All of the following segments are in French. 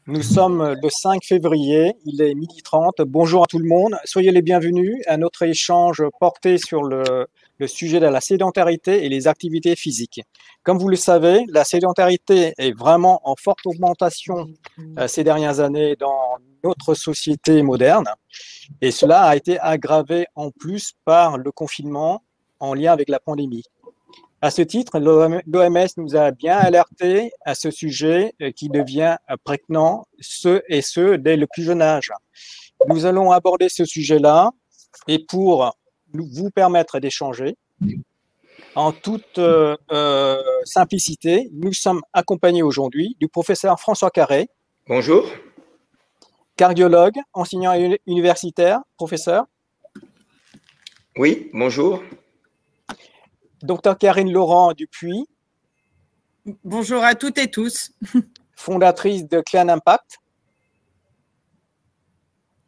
Nous sommes le 5 février, il est 12h30. Bonjour à tout le monde, soyez les bienvenus à notre échange porté sur le sujet de la sédentarité et les activités physiques. Comme vous le savez, la sédentarité est vraiment en forte augmentation ces dernières années dans notre société moderne et cela a été aggravé en plus par le confinement en lien avec la pandémie. À ce titre, l'OMS nous a bien alerté à ce sujet qui devient prégnant, ce dès le plus jeune âge. Nous allons aborder ce sujet-là et pour vous permettre d'échanger, en toute simplicité, nous sommes accompagnés aujourd'hui du professeur François Carré. Bonjour. Cardiologue, enseignant universitaire, professeur. Oui, bonjour. Docteur Karine Laurent Dupuis. Bonjour à toutes et tous. Fondatrice de Clean Impact.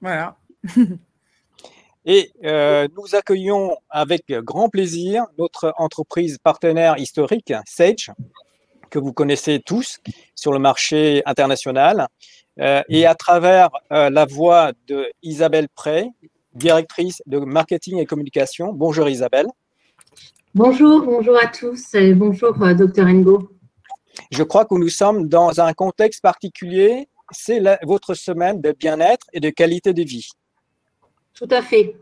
Voilà. Et nous accueillons avec grand plaisir notre entreprise partenaire historique, Sage, que vous connaissez tous sur le marché international, et à travers la voix de Isabelle Prey, directrice de marketing et communication. Bonjour Isabelle. Bonjour à tous et bonjour Dr Ngo. Je crois que nous sommes dans un contexte particulier, c'est votre semaine de bien-être et de qualité de vie. Tout à fait.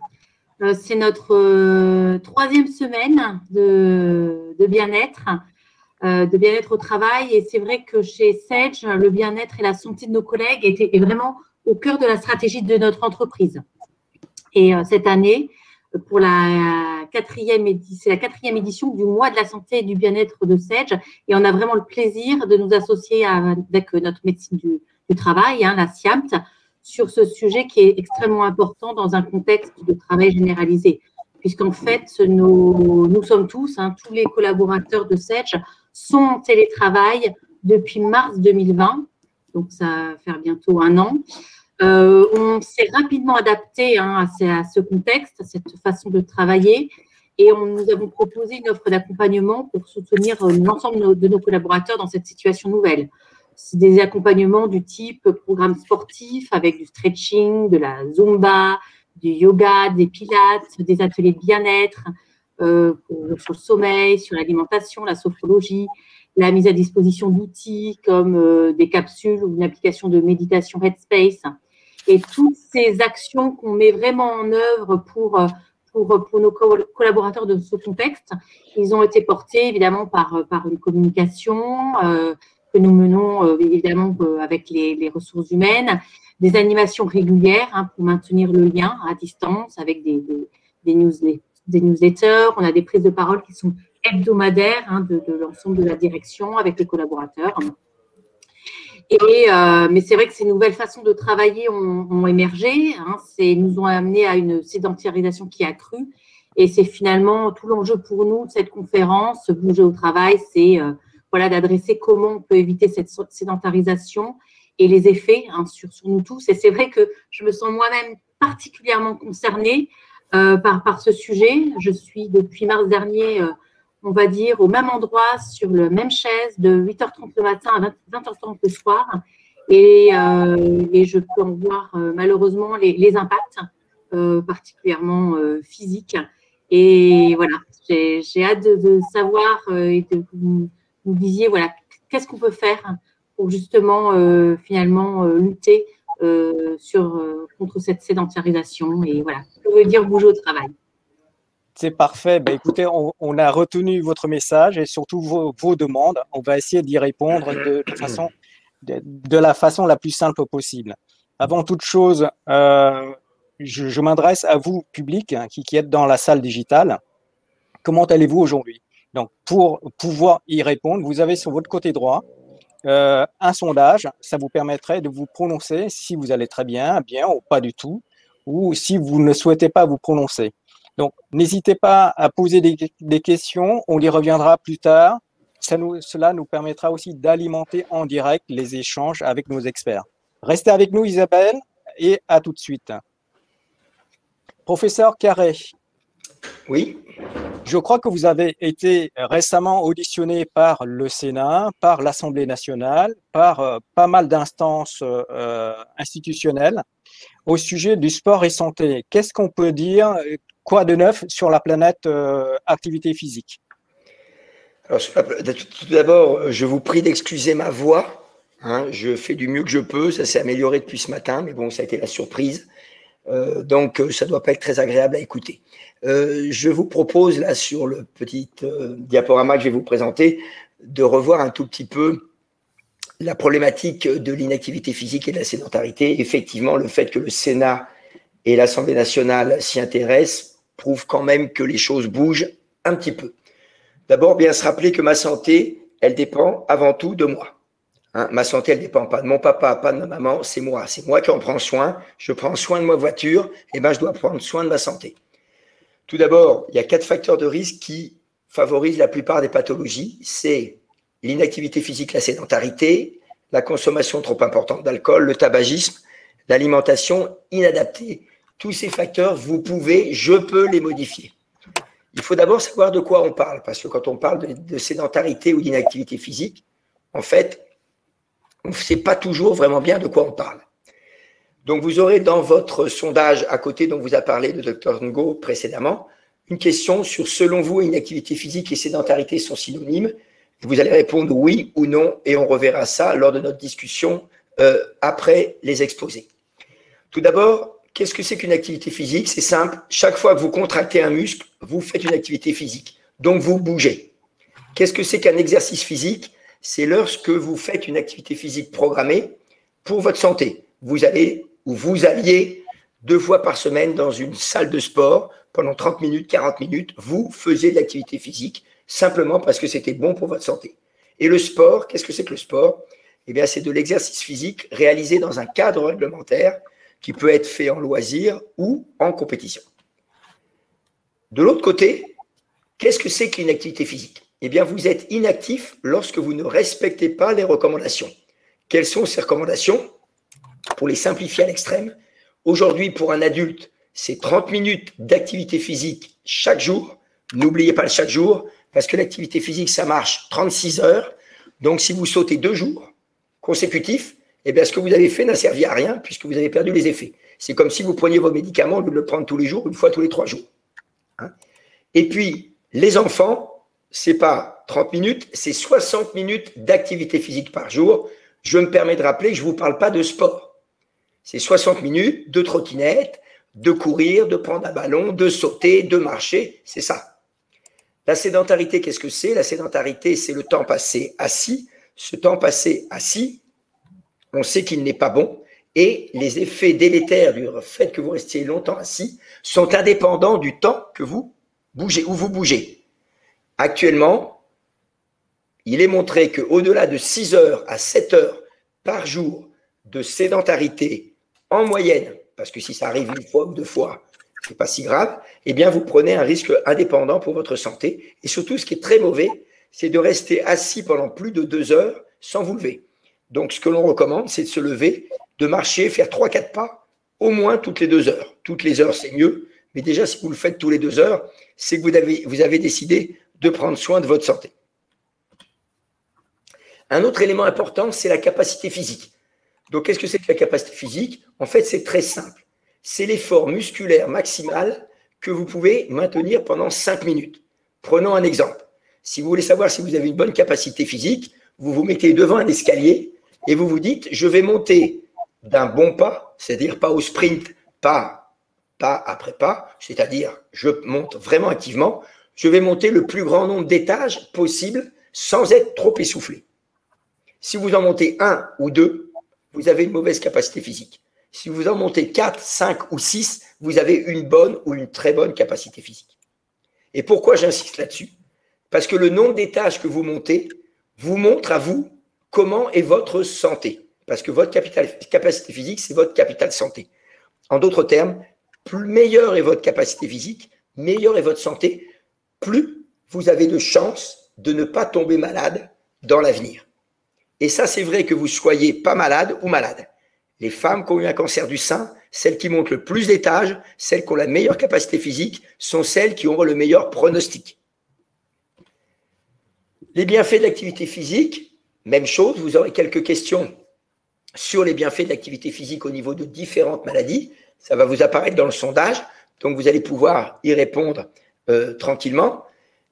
C'est notre troisième semaine de bien-être au travail. Et c'est vrai que chez Sage, le bien-être et la santé de nos collègues est vraiment au cœur de la stratégie de notre entreprise. Et cette année, pour c'est la quatrième édition du mois de la santé et du bien-être de Sage. Et on a vraiment le plaisir de nous associer avec notre médecine du travail, la SIAMT, sur ce sujet qui est extrêmement important dans un contexte de travail généralisé. Puisqu'en fait, nous sommes tous les collaborateurs de Sage sont en télétravail depuis mars 2020. Donc, ça va faire bientôt un an. On s'est rapidement adapté à ce contexte, à cette façon de travailler, et nous avons proposé une offre d'accompagnement pour soutenir l'ensemble de nos collaborateurs dans cette situation nouvelle. C'est des accompagnements du type programme sportif avec du stretching, de la zumba, du yoga, des pilates, des ateliers de bien-être sur le sommeil, sur l'alimentation, la sophrologie, la mise à disposition d'outils comme des capsules ou une application de méditation Headspace. Et toutes ces actions qu'on met vraiment en œuvre pour nos collaborateurs de ce contexte, ils ont été portés évidemment par une communication que nous menons évidemment avec les ressources humaines, des animations régulières pour maintenir le lien à distance avec des newsletters. On a des prises de parole qui sont hebdomadaires de l'ensemble de la direction avec les collaborateurs. Mais c'est vrai que ces nouvelles façons de travailler ont émergé, nous ont amené à une sédentarisation qui a accru. Et c'est finalement tout l'enjeu pour nous de cette conférence, Bouger au travail, c'est d'adresser comment on peut éviter cette sédentarisation et les effets sur nous tous. Et c'est vrai que je me sens moi-même particulièrement concernée par ce sujet. Je suis depuis mars dernier on va dire, au même endroit, sur la même chaise, de 8h30 le matin à 20h30 le soir. Et je peux en voir malheureusement les impacts, particulièrement physiques. Et voilà, j'ai hâte de savoir et de vous disiez, qu'est-ce qu'on peut faire pour justement, finalement, lutter contre cette sédentarisation. Et voilà, que veut dire bouger au travail. C'est parfait. Écoutez, on a retenu votre message et surtout vos demandes. On va essayer d'y répondre de la façon la plus simple possible. Avant toute chose, je m'adresse à vous, public, qui êtes dans la salle digitale. Comment allez-vous aujourd'hui? Donc, pour pouvoir y répondre, vous avez sur votre côté droit un sondage. Ça vous permettrait de vous prononcer si vous allez très bien ou pas du tout, ou si vous ne souhaitez pas vous prononcer. Donc, n'hésitez pas à poser des questions, on y reviendra plus tard. Cela nous permettra aussi d'alimenter en direct les échanges avec nos experts. Restez avec nous, Isabelle, et à tout de suite. Professeur Carré. Oui. Je crois que vous avez été récemment auditionné par le Sénat, par l'Assemblée nationale, par pas mal d'instances institutionnelles au sujet du sport et santé. Qu'est-ce qu'on peut dire, quoi de neuf sur la planète activité physique? Alors, tout d'abord, je vous prie d'excuser ma voix. Hein, je fais du mieux que je peux. Ça s'est amélioré depuis ce matin, mais bon, ça a été la surprise. Donc, ça ne doit pas être très agréable à écouter. Je vous propose, là, sur le petit diaporama que je vais vous présenter, de revoir un tout petit peu la problématique de l'inactivité physique et de la sédentarité. Effectivement, le fait que le Sénat et l'Assemblée nationale s'y intéressent prouve quand même que les choses bougent un petit peu. D'abord, bien se rappeler que ma santé, elle dépend avant tout de moi. Hein, ma santé, elle ne dépend pas de mon papa, pas de ma maman, c'est moi. C'est moi qui en prends soin. Je prends soin de ma voiture, et ben je dois prendre soin de ma santé. Tout d'abord, il y a 4 facteurs de risque qui favorisent la plupart des pathologies. C'est l'inactivité physique, la sédentarité, la consommation trop importante d'alcool, le tabagisme, l'alimentation inadaptée. Tous ces facteurs, vous pouvez, je peux les modifier. Il faut d'abord savoir de quoi on parle, parce que quand on parle de sédentarité ou d'inactivité physique, en fait, on ne sait pas toujours vraiment bien de quoi on parle. Donc, vous aurez dans votre sondage à côté, dont vous a parlé le Dr Ngo précédemment, une question sur, selon vous, inactivité physique et sédentarité sont synonymes. Vous allez répondre oui ou non, et on reverra ça lors de notre discussion après les exposés. Tout d'abord, qu'est-ce que c'est qu'une activité physique? C'est simple, chaque fois que vous contractez un muscle, vous faites une activité physique, donc vous bougez. Qu'est-ce que c'est qu'un exercice physique? C'est lorsque vous faites une activité physique programmée pour votre santé. Vous allez ou vous alliez 2 fois par semaine dans une salle de sport pendant 30 minutes, 40 minutes, vous faisiez de l'activité physique simplement parce que c'était bon pour votre santé. Et le sport, qu'est-ce que c'est que le sport? Eh bien, c'est de l'exercice physique réalisé dans un cadre réglementaire qui peut être fait en loisir ou en compétition. De l'autre côté, qu'est-ce que c'est qu'une activité physique? Eh bien, vous êtes inactif lorsque vous ne respectez pas les recommandations. Quelles sont ces recommandations? Pour les simplifier à l'extrême, aujourd'hui, pour un adulte, c'est 30 minutes d'activité physique chaque jour. N'oubliez pas le chaque jour, parce que l'activité physique, ça marche 36 heures. Donc, si vous sautez 2 jours consécutifs, eh bien, ce que vous avez fait n'a servi à rien puisque vous avez perdu les effets. C'est comme si vous preniez vos médicaments au lieu de le prendre tous les jours, une fois tous les 3 jours. Hein? Et puis, les enfants, ce n'est pas 30 minutes, c'est 60 minutes d'activité physique par jour. Je me permets de rappeler que je ne vous parle pas de sport. C'est 60 minutes de trottinette, de courir, de prendre un ballon, de sauter, de marcher, c'est ça. La sédentarité, qu'est-ce que c'est? La sédentarité, c'est le temps passé assis. Ce temps passé assis, on sait qu'il n'est pas bon et les effets délétères du fait que vous restiez longtemps assis sont indépendants du temps que vous bougez ou vous bougez. Actuellement, il est montré qu'au-delà de 6 heures à 7 heures par jour de sédentarité en moyenne, parce que si ça arrive 1 fois ou 2 fois, ce n'est pas si grave, eh bien vous prenez un risque indépendant pour votre santé. Et surtout, ce qui est très mauvais, c'est de rester assis pendant plus de 2 heures sans vous lever. Donc, ce que l'on recommande, c'est de se lever, de marcher, faire 3-4 pas, au moins toutes les 2 heures. Toutes les heures, c'est mieux, mais déjà, si vous le faites tous les 2 heures, c'est que vous avez décidé de prendre soin de votre santé. Un autre élément important, c'est la capacité physique. Donc, qu'est-ce que c'est que la capacité physique? En fait, c'est très simple. C'est l'effort musculaire maximal que vous pouvez maintenir pendant 5 minutes. Prenons un exemple. Si vous voulez savoir si vous avez une bonne capacité physique, vous vous mettez devant un escalier et vous vous dites, je vais monter d'un bon pas, c'est-à-dire pas au sprint, pas après pas, c'est-à-dire je monte vraiment activement, je vais monter le plus grand nombre d'étages possible sans être trop essoufflé. Si vous en montez 1 ou 2, vous avez une mauvaise capacité physique. Si vous en montez 4, 5 ou 6, vous avez une bonne ou une très bonne capacité physique. Et pourquoi j'insiste là-dessus? Parce que le nombre d'étages que vous montez vous montre à vous comment est votre santé. Parce que votre capacité physique, c'est votre capital santé. En d'autres termes, plus meilleure est votre capacité physique, meilleure est votre santé, plus vous avez de chances de ne pas tomber malade dans l'avenir. Et ça, c'est vrai que vous soyez pas malade ou malade. Les femmes qui ont eu un cancer du sein, celles qui montent le plus d'étages, celles qui ont la meilleure capacité physique, sont celles qui auront le meilleur pronostic. Les bienfaits de l'activité physique, même chose, vous aurez quelques questions sur les bienfaits de l'activité physique au niveau de différentes maladies. Ça va vous apparaître dans le sondage, donc vous allez pouvoir y répondre tranquillement.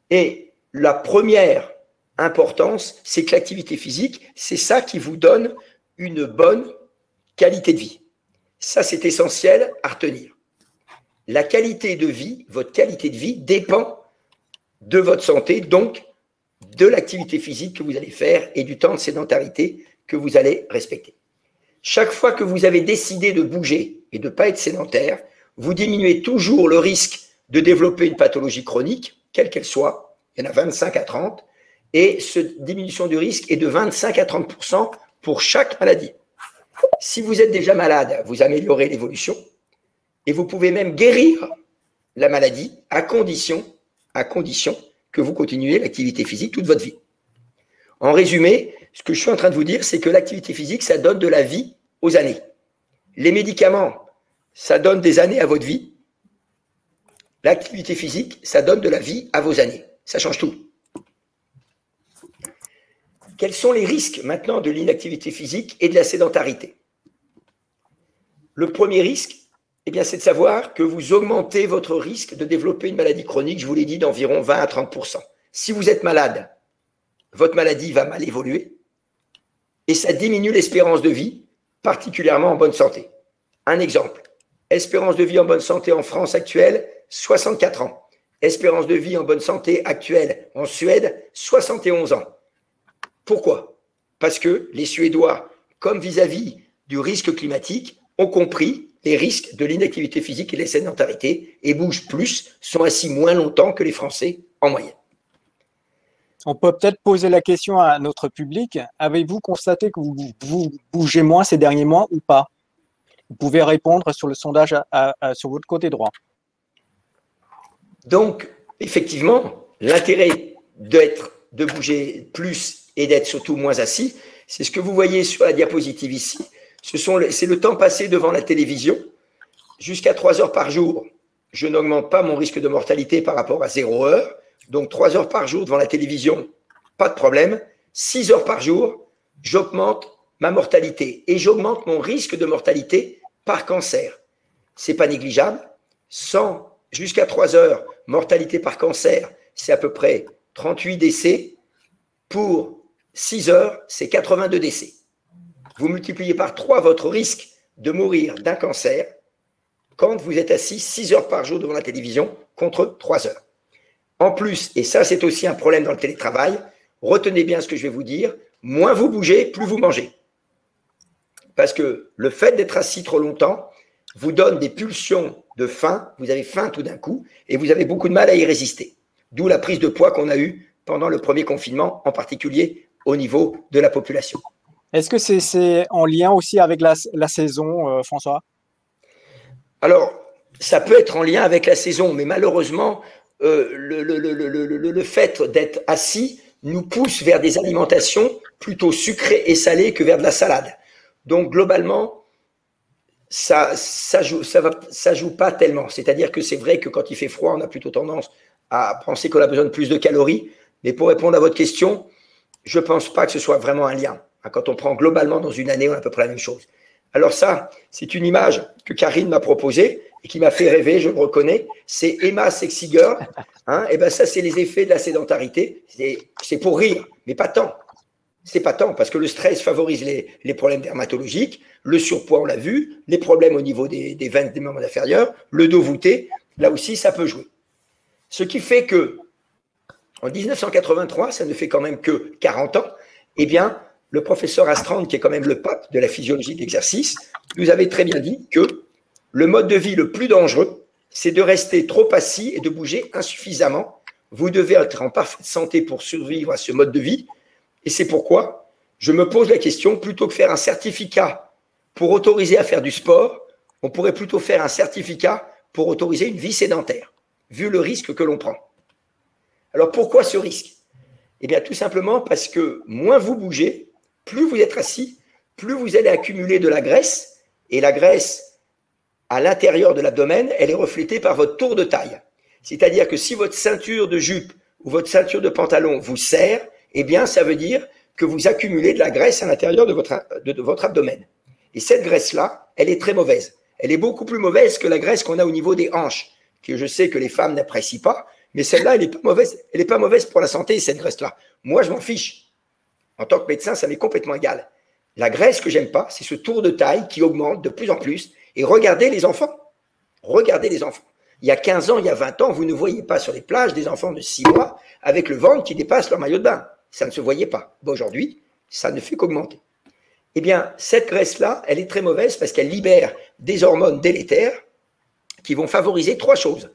Et la première importance, c'est que l'activité physique, c'est ça qui vous donne une bonne qualité de vie. Ça, c'est essentiel à retenir. La qualité de vie, votre qualité de vie dépend de votre santé, donc de l'activité physique que vous allez faire et du temps de sédentarité que vous allez respecter. Chaque fois que vous avez décidé de bouger et de ne pas être sédentaire, vous diminuez toujours le risque de développer une pathologie chronique, quelle qu'elle soit. Il y en a 25 à 30, et cette diminution du risque est de 25 à 30% pour chaque maladie. Si vous êtes déjà malade, vous améliorez l'évolution et vous pouvez même guérir la maladie à condition que vous continuez l'activité physique toute votre vie. En résumé, ce que je suis en train de vous dire, c'est que l'activité physique, ça donne de la vie aux années. Les médicaments, ça donne des années à votre vie. L'activité physique, ça donne de la vie à vos années. Ça change tout. Quels sont les risques maintenant de l'inactivité physique et de la sédentarité? Le premier risque, eh bien, c'est de savoir que vous augmentez votre risque de développer une maladie chronique, je vous l'ai dit, d'environ 20 à 30%. Si vous êtes malade, votre maladie va mal évoluer et ça diminue l'espérance de vie, particulièrement en bonne santé. Un exemple, espérance de vie en bonne santé en France actuelle, 64 ans. Espérance de vie en bonne santé actuelle en Suède, 71 ans. Pourquoi? Parce que les Suédois, comme vis-à-vis du risque climatique, ont compris les risques de l'inactivité physique et de la sédentarité et bougent plus, sont assis moins longtemps que les Français en moyenne. On peut peut-être poser la question à notre public. Avez-vous constaté que vous bougez moins ces derniers mois ou pas? Vous pouvez répondre sur le sondage sur votre côté droit. Donc, effectivement, l'intérêt de bouger plus et d'être surtout moins assis, c'est ce que vous voyez sur la diapositive ici. C'est le temps passé devant la télévision. Jusqu'à 3 heures par jour, je n'augmente pas mon risque de mortalité par rapport à 0 heure. Donc, 3 heures par jour devant la télévision, pas de problème. 6 heures par jour, j'augmente ma mortalité et j'augmente mon risque de mortalité par cancer. Ce n'est pas négligeable. Jusqu'à 3 heures, mortalité par cancer, c'est à peu près 38 décès. Pour 6 heures, c'est 82 décès. Vous multipliez par 3 votre risque de mourir d'un cancer quand vous êtes assis 6 heures par jour devant la télévision contre 3 heures. En plus, et ça c'est aussi un problème dans le télétravail, retenez bien ce que je vais vous dire, moins vous bougez, plus vous mangez. Parce que le fait d'être assis trop longtemps vous donne des pulsions de faim, vous avez faim tout d'un coup, et vous avez beaucoup de mal à y résister. D'où la prise de poids qu'on a eue pendant le premier confinement, en particulier au niveau de la population. Est-ce que c'est en lien aussi avec la saison, François? Alors, ça peut être en lien avec la saison, mais malheureusement, le fait d'être assis nous pousse vers des alimentations plutôt sucrées et salées que vers de la salade. Donc, globalement, ça joue pas tellement. C'est-à-dire que c'est vrai que quand il fait froid, on a plutôt tendance à penser qu'on a besoin de plus de calories. Mais pour répondre à votre question, je ne pense pas que ce soit vraiment un lien. Quand on prend globalement dans une année, on a à peu près la même chose. Alors ça, c'est une image que Karine m'a proposée et qui m'a fait rêver, je le reconnais. C'est Emma Sexy Girl. Et ben ça, c'est les effets de la sédentarité. C'est pour rire, mais pas tant. C'est pas tant, parce que le stress favorise les problèmes dermatologiques, le surpoids, on l'a vu, les problèmes au niveau des veines des membres inférieurs, le dos voûté, là aussi, ça peut jouer. Ce qui fait que, en 1983, ça ne fait quand même que 40 ans, eh bien, le professeur Astrand, qui est quand même le pape de la physiologie de l'exercice, nous avait très bien dit que le mode de vie le plus dangereux, c'est de rester trop assis et de bouger insuffisamment. Vous devez être en parfaite santé pour survivre à ce mode de vie. Et c'est pourquoi je me pose la question, plutôt que faire un certificat pour autoriser à faire du sport, on pourrait plutôt faire un certificat pour autoriser une vie sédentaire, vu le risque que l'on prend. Alors pourquoi ce risque? Eh bien tout simplement parce que moins vous bougez, plus vous êtes assis, plus vous allez accumuler de la graisse, et la graisse à l'intérieur de l'abdomen, elle est reflétée par votre tour de taille. C'est-à-dire que si votre ceinture de jupe ou votre ceinture de pantalon vous serre, eh bien, ça veut dire que vous accumulez de la graisse à l'intérieur de votre abdomen. Et cette graisse-là, elle est très mauvaise. Elle est beaucoup plus mauvaise que la graisse qu'on a au niveau des hanches, que je sais que les femmes n'apprécient pas, mais celle-là, elle n'est pas mauvaise. Elle n'est pas mauvaise pour la santé, cette graisse-là. Moi, je m'en fiche. En tant que médecin, ça m'est complètement égal. La graisse que j'aime pas, c'est ce tour de taille qui augmente de plus en plus. Et regardez les enfants. Regardez les enfants. Il y a 15 ans, il y a 20 ans, vous ne voyez pas sur les plages des enfants de 6 mois avec le ventre qui dépasse leur maillot de bain. Ça ne se voyait pas. Bon, aujourd'hui, ça ne fait qu'augmenter. Eh bien, cette graisse-là, elle est très mauvaise parce qu'elle libère des hormones délétères qui vont favoriser 3 choses.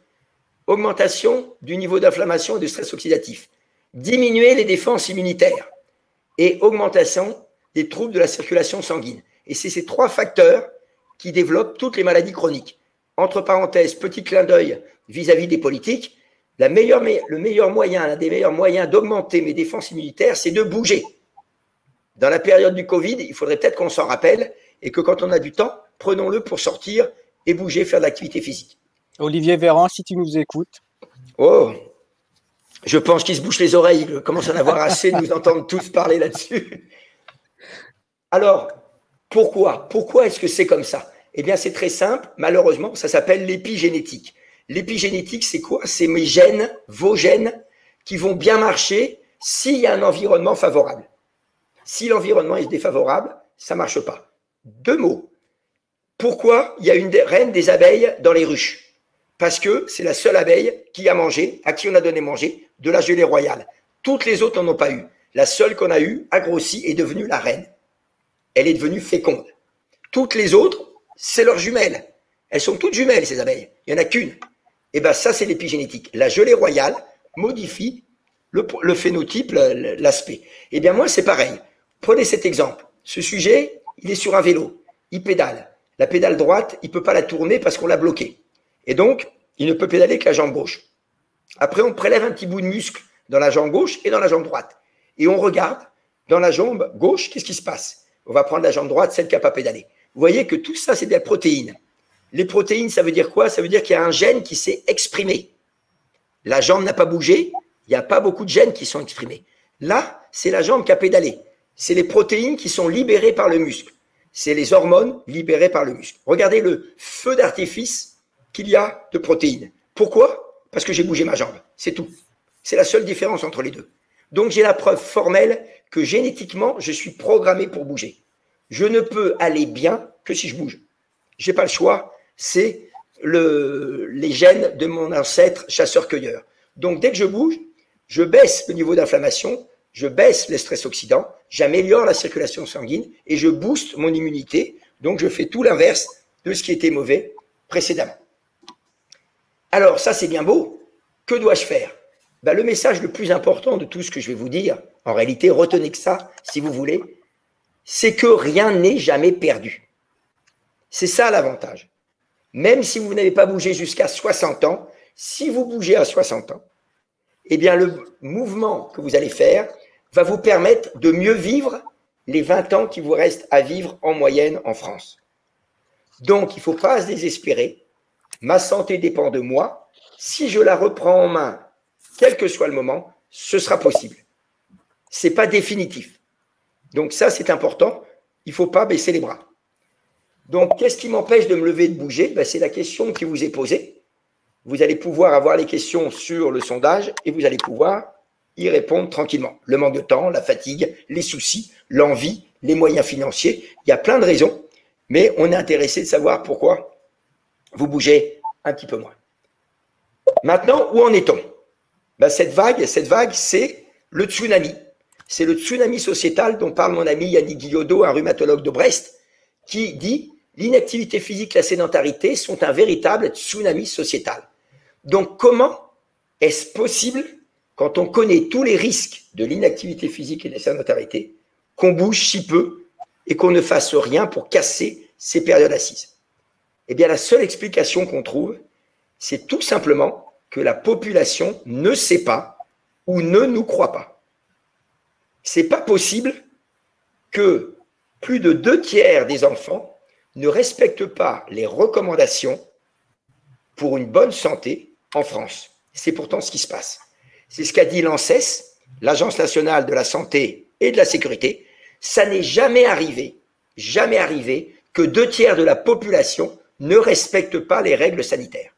Augmentation du niveau d'inflammation et de stress oxydatif, diminuer les défenses immunitaires et augmentation des troubles de la circulation sanguine. Et c'est ces 3 facteurs qui développent toutes les maladies chroniques. Entre parenthèses, petit clin d'œil vis-à-vis des politiques, l'un des meilleurs moyens d'augmenter mes défenses immunitaires, c'est de bouger. Dans la période du Covid, il faudrait peut-être qu'on s'en rappelle et que quand on a du temps, prenons-le pour sortir et bouger, faire de l'activité physique. Olivier Véran, si tu nous écoutes. Oh, je pense qu'il se bouche les oreilles. Il commence à en avoir assez de nous entendre tous parler là-dessus. Alors, pourquoi est-ce que c'est comme ça? Eh bien, c'est très simple. Malheureusement, ça s'appelle l'épigénétique. L'épigénétique, c'est quoi? C'est mes gènes, vos gènes, qui vont bien marcher s'il y a un environnement favorable. Si l'environnement est défavorable, ça ne marche pas. 2 mots. Pourquoi il y a une reine des abeilles dans les ruches? Parce que c'est la seule abeille qui a mangé, à qui on a donné manger, de la gelée royale. Toutes les autres n'en ont pas eu. La seule qu'on a eue a grossi et est devenue la reine. Elle est devenue féconde. Toutes les autres, c'est leurs jumelles. Elles sont toutes jumelles, ces abeilles. Il n'y en a qu'une. Et bien ça, c'est l'épigénétique. La gelée royale modifie le phénotype, l'aspect. Eh bien moi, c'est pareil. Prenez cet exemple. Ce sujet, il est sur un vélo. Il pédale. La pédale droite, il ne peut pas la tourner parce qu'on l'a bloquée. Et donc, il ne peut pédaler que la jambe gauche. Après, on prélève un petit bout de muscle dans la jambe gauche et dans la jambe droite. Et on regarde dans la jambe gauche, qu'est-ce qui se passe? On va prendre la jambe droite, celle qui n'a pas pédalé. Vous voyez que tout ça, c'est de la protéine. Les protéines, ça veut dire quoi? Ça veut dire qu'il y a un gène qui s'est exprimé. La jambe n'a pas bougé, il n'y a pas beaucoup de gènes qui sont exprimés. Là, c'est la jambe qui a pédalé. C'est les protéines qui sont libérées par le muscle. C'est les hormones libérées par le muscle. Regardez le feu d'artifice qu'il y a de protéines. Pourquoi? Parce que j'ai bougé ma jambe. C'est tout. C'est la seule différence entre les deux. Donc, j'ai la preuve formelle que génétiquement, je suis programmé pour bouger. Je ne peux aller bien que si je bouge. Je n'ai pas le choix. C'est les gènes de mon ancêtre chasseur-cueilleur. Donc, dès que je bouge, je baisse le niveau d'inflammation, je baisse le stress oxydant, j'améliore la circulation sanguine et je booste mon immunité. Donc, je fais tout l'inverse de ce qui était mauvais précédemment. Alors, ça, c'est bien beau. Que dois-je faire? Ben, le message le plus important de tout ce que je vais vous dire, en réalité, retenez que ça, si vous voulez, c'est que rien n'est jamais perdu. C'est ça l'avantage. Même si vous n'avez pas bougé jusqu'à 60 ans, si vous bougez à 60 ans, eh bien, le mouvement que vous allez faire va vous permettre de mieux vivre les 20 ans qui vous restent à vivre en moyenne en France. Donc, il ne faut pas se désespérer. Ma santé dépend de moi. Si je la reprends en main, quel que soit le moment, ce sera possible. Ce n'est pas définitif. Donc ça, c'est important. Il ne faut pas baisser les bras. Donc, qu'est-ce qui m'empêche de me lever et de bouger? Ben, c'est la question qui vous est posée. Vous allez pouvoir avoir les questions sur le sondage et vous allez pouvoir y répondre tranquillement. Le manque de temps, la fatigue, les soucis, l'envie, les moyens financiers. Il y a plein de raisons, mais on est intéressé de savoir pourquoi vous bougez un petit peu moins. Maintenant, où en est-on? Ben, cette vague, c'est le tsunami. C'est le tsunami sociétal dont parle mon ami Yannick Guillodeau, un rhumatologue de Brest, qui dit « L'inactivité physique et la sédentarité sont un véritable tsunami sociétal ». Donc, comment est-ce possible, quand on connaît tous les risques de l'inactivité physique et de la sédentarité, qu'on bouge si peu et qu'on ne fasse rien pour casser ces périodes assises? Eh bien, la seule explication qu'on trouve, c'est tout simplement que la population ne sait pas ou ne nous croit pas. C'est pas possible que plus de 2/3 des enfants ne respectent pas les recommandations pour une bonne santé en France. C'est pourtant ce qui se passe. C'est ce qu'a dit l'ANSES, l'Agence nationale de la santé et de la sécurité, ça n'est jamais arrivé que 2/3 de la population ne respecte pas les règles sanitaires.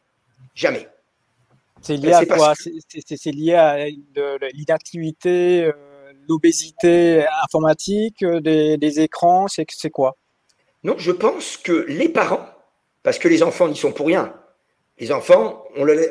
Jamais. C'est lié à quoi? C'est lié à l'inactivité, l'obésité informatique, des écrans, c'est quoi? Non, je pense que les parents, parce que les enfants n'y sont pour rien, les enfants,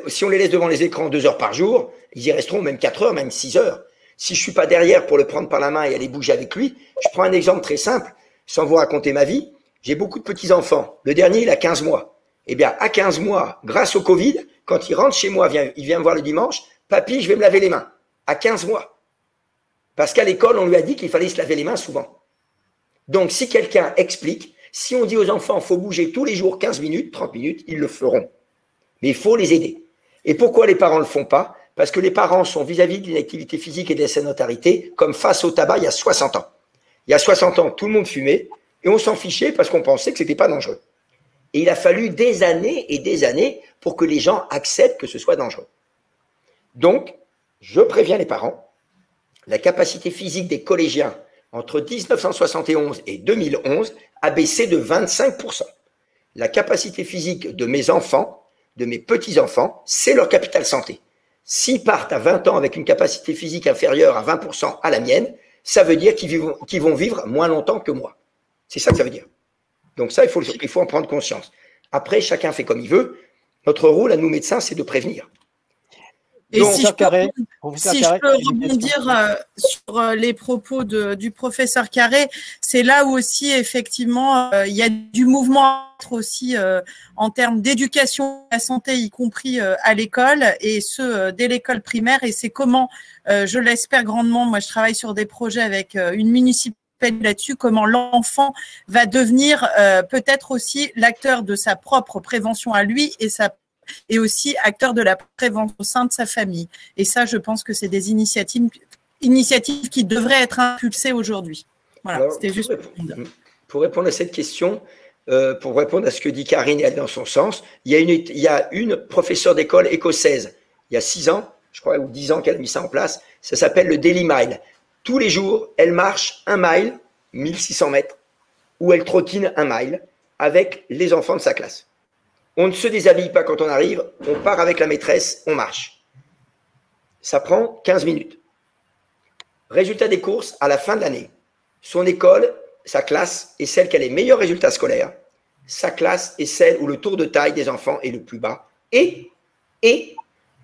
si on les laisse devant les écrans 2 heures par jour, ils y resteront même 4 heures, même 6 heures. Si je ne suis pas derrière pour le prendre par la main et aller bouger avec lui, je prends un exemple très simple, sans vous raconter ma vie, j'ai beaucoup de petits-enfants. Le dernier, il a 15 mois. Eh bien, à 15 mois, grâce au Covid, quand il rentre chez moi, il vient me voir le dimanche, papy, je vais me laver les mains. À 15 mois. Parce qu'à l'école, on lui a dit qu'il fallait se laver les mains souvent. Donc, si quelqu'un explique, si on dit aux enfants, il faut bouger tous les jours 15 minutes, 30 minutes, ils le feront. Mais il faut les aider. Et pourquoi les parents ne le font pas? Parce que les parents sont vis-à-vis de l'inactivité physique et de la sédentarité comme face au tabac il y a 60 ans. Il y a 60 ans, tout le monde fumait et on s'en fichait parce qu'on pensait que ce n'était pas dangereux. Et il a fallu des années et des années pour que les gens acceptent que ce soit dangereux. Donc, je préviens les parents, la capacité physique des collégiens entre 1971 et 2011 a baissé de 25%. La capacité physique de mes enfants, de mes petits-enfants, c'est leur capital santé. S'ils partent à 20 ans avec une capacité physique inférieure à 20% à la mienne, ça veut dire qu'ils vont vivre moins longtemps que moi. C'est ça que ça veut dire. Donc ça, il faut en prendre conscience. Après, chacun fait comme il veut. Notre rôle à nous médecins, c'est de prévenir. Et donc, si je peux rebondir sur les propos du professeur Carré, c'est là où aussi, effectivement, il y a du mouvement aussi en termes d'éducation à la santé, y compris à l'école, et ce, dès l'école primaire. Et c'est comment, je l'espère grandement, moi je travaille sur des projets avec une municipalité là-dessus, comment l'enfant va devenir peut-être aussi l'acteur de sa propre prévention à lui et aussi acteur de la prévention au sein de sa famille. Et ça, je pense que c'est des initiatives qui devraient être impulsées aujourd'hui. Voilà, c'était juste pour répondre à cette question, pour répondre à ce que dit Karine et aller dans son sens, il y a une professeure d'école écossaise, il y a 6 ans, je crois, ou 10 ans qu'elle a mis ça en place, ça s'appelle le Daily Mile. Tous les jours, elle marche 1 mile, 1600 mètres, ou elle trottine 1 mile avec les enfants de sa classe. On ne se déshabille pas quand on arrive, on part avec la maîtresse, on marche. Ça prend 15 minutes. Résultat des courses, à la fin de l'année, son école, sa classe est celle qui a les meilleurs résultats scolaires. Sa classe est celle où le tour de taille des enfants est le plus bas. Et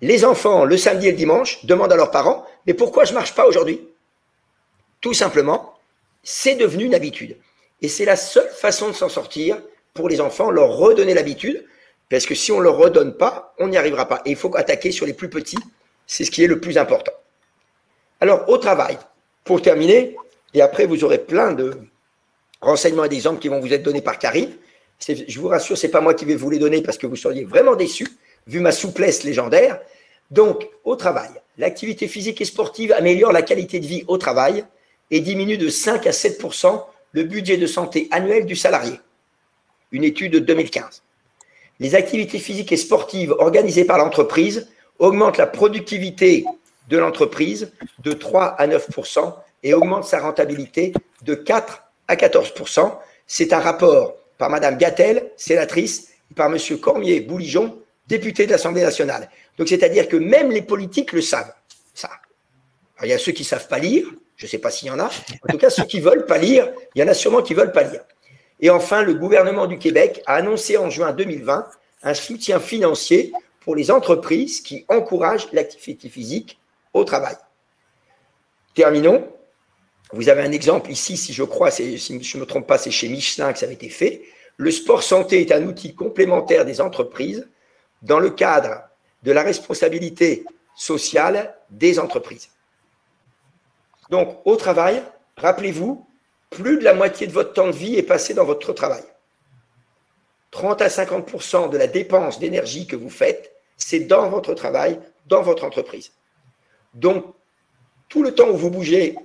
les enfants, le samedi et le dimanche, demandent à leurs parents « Mais pourquoi je ne marche pas aujourd'hui ?» Tout simplement, c'est devenu une habitude. Et c'est la seule façon de s'en sortir pour les enfants, leur redonner l'habitude. Parce que si on ne leur redonne pas, on n'y arrivera pas. Et il faut attaquer sur les plus petits. C'est ce qui est le plus important. Alors, au travail, pour terminer, et après vous aurez plein de renseignements et d'exemples qui vont vous être donnés par Karine. Je vous rassure, ce n'est pas moi qui vais vous les donner parce que vous seriez vraiment déçus, vu ma souplesse légendaire. Donc, au travail, l'activité physique et sportive améliore la qualité de vie au travail et diminue de 5 à 7% le budget de santé annuel du salarié. Une étude de 2015. Les activités physiques et sportives organisées par l'entreprise augmentent la productivité de l'entreprise de 3 à 9% et augmentent sa rentabilité de 4 à 14%. C'est un rapport par Mme Gattel, sénatrice, et par M. Cormier-Bouligeon, député de l'Assemblée nationale. Donc, c'est-à-dire que même les politiques le savent. Ça. Alors, il y a ceux qui ne savent pas lire, je ne sais pas s'il y en a. En tout cas, ceux qui ne veulent pas lire, il y en a sûrement qui ne veulent pas lire. Et enfin, le gouvernement du Québec a annoncé en juin 2020 un soutien financier pour les entreprises qui encouragent l'activité physique au travail. Terminons. Vous avez un exemple ici, si je ne me trompe pas, c'est chez Michelin que ça avait été fait. Le sport santé est un outil complémentaire des entreprises dans le cadre de la responsabilité sociale des entreprises. Donc, au travail, rappelez-vous, plus de la moitié de votre temps de vie est passé dans votre travail. 30 à 50% de la dépense d'énergie que vous faites, c'est dans votre travail, dans votre entreprise. Donc, tout le temps où vous bougez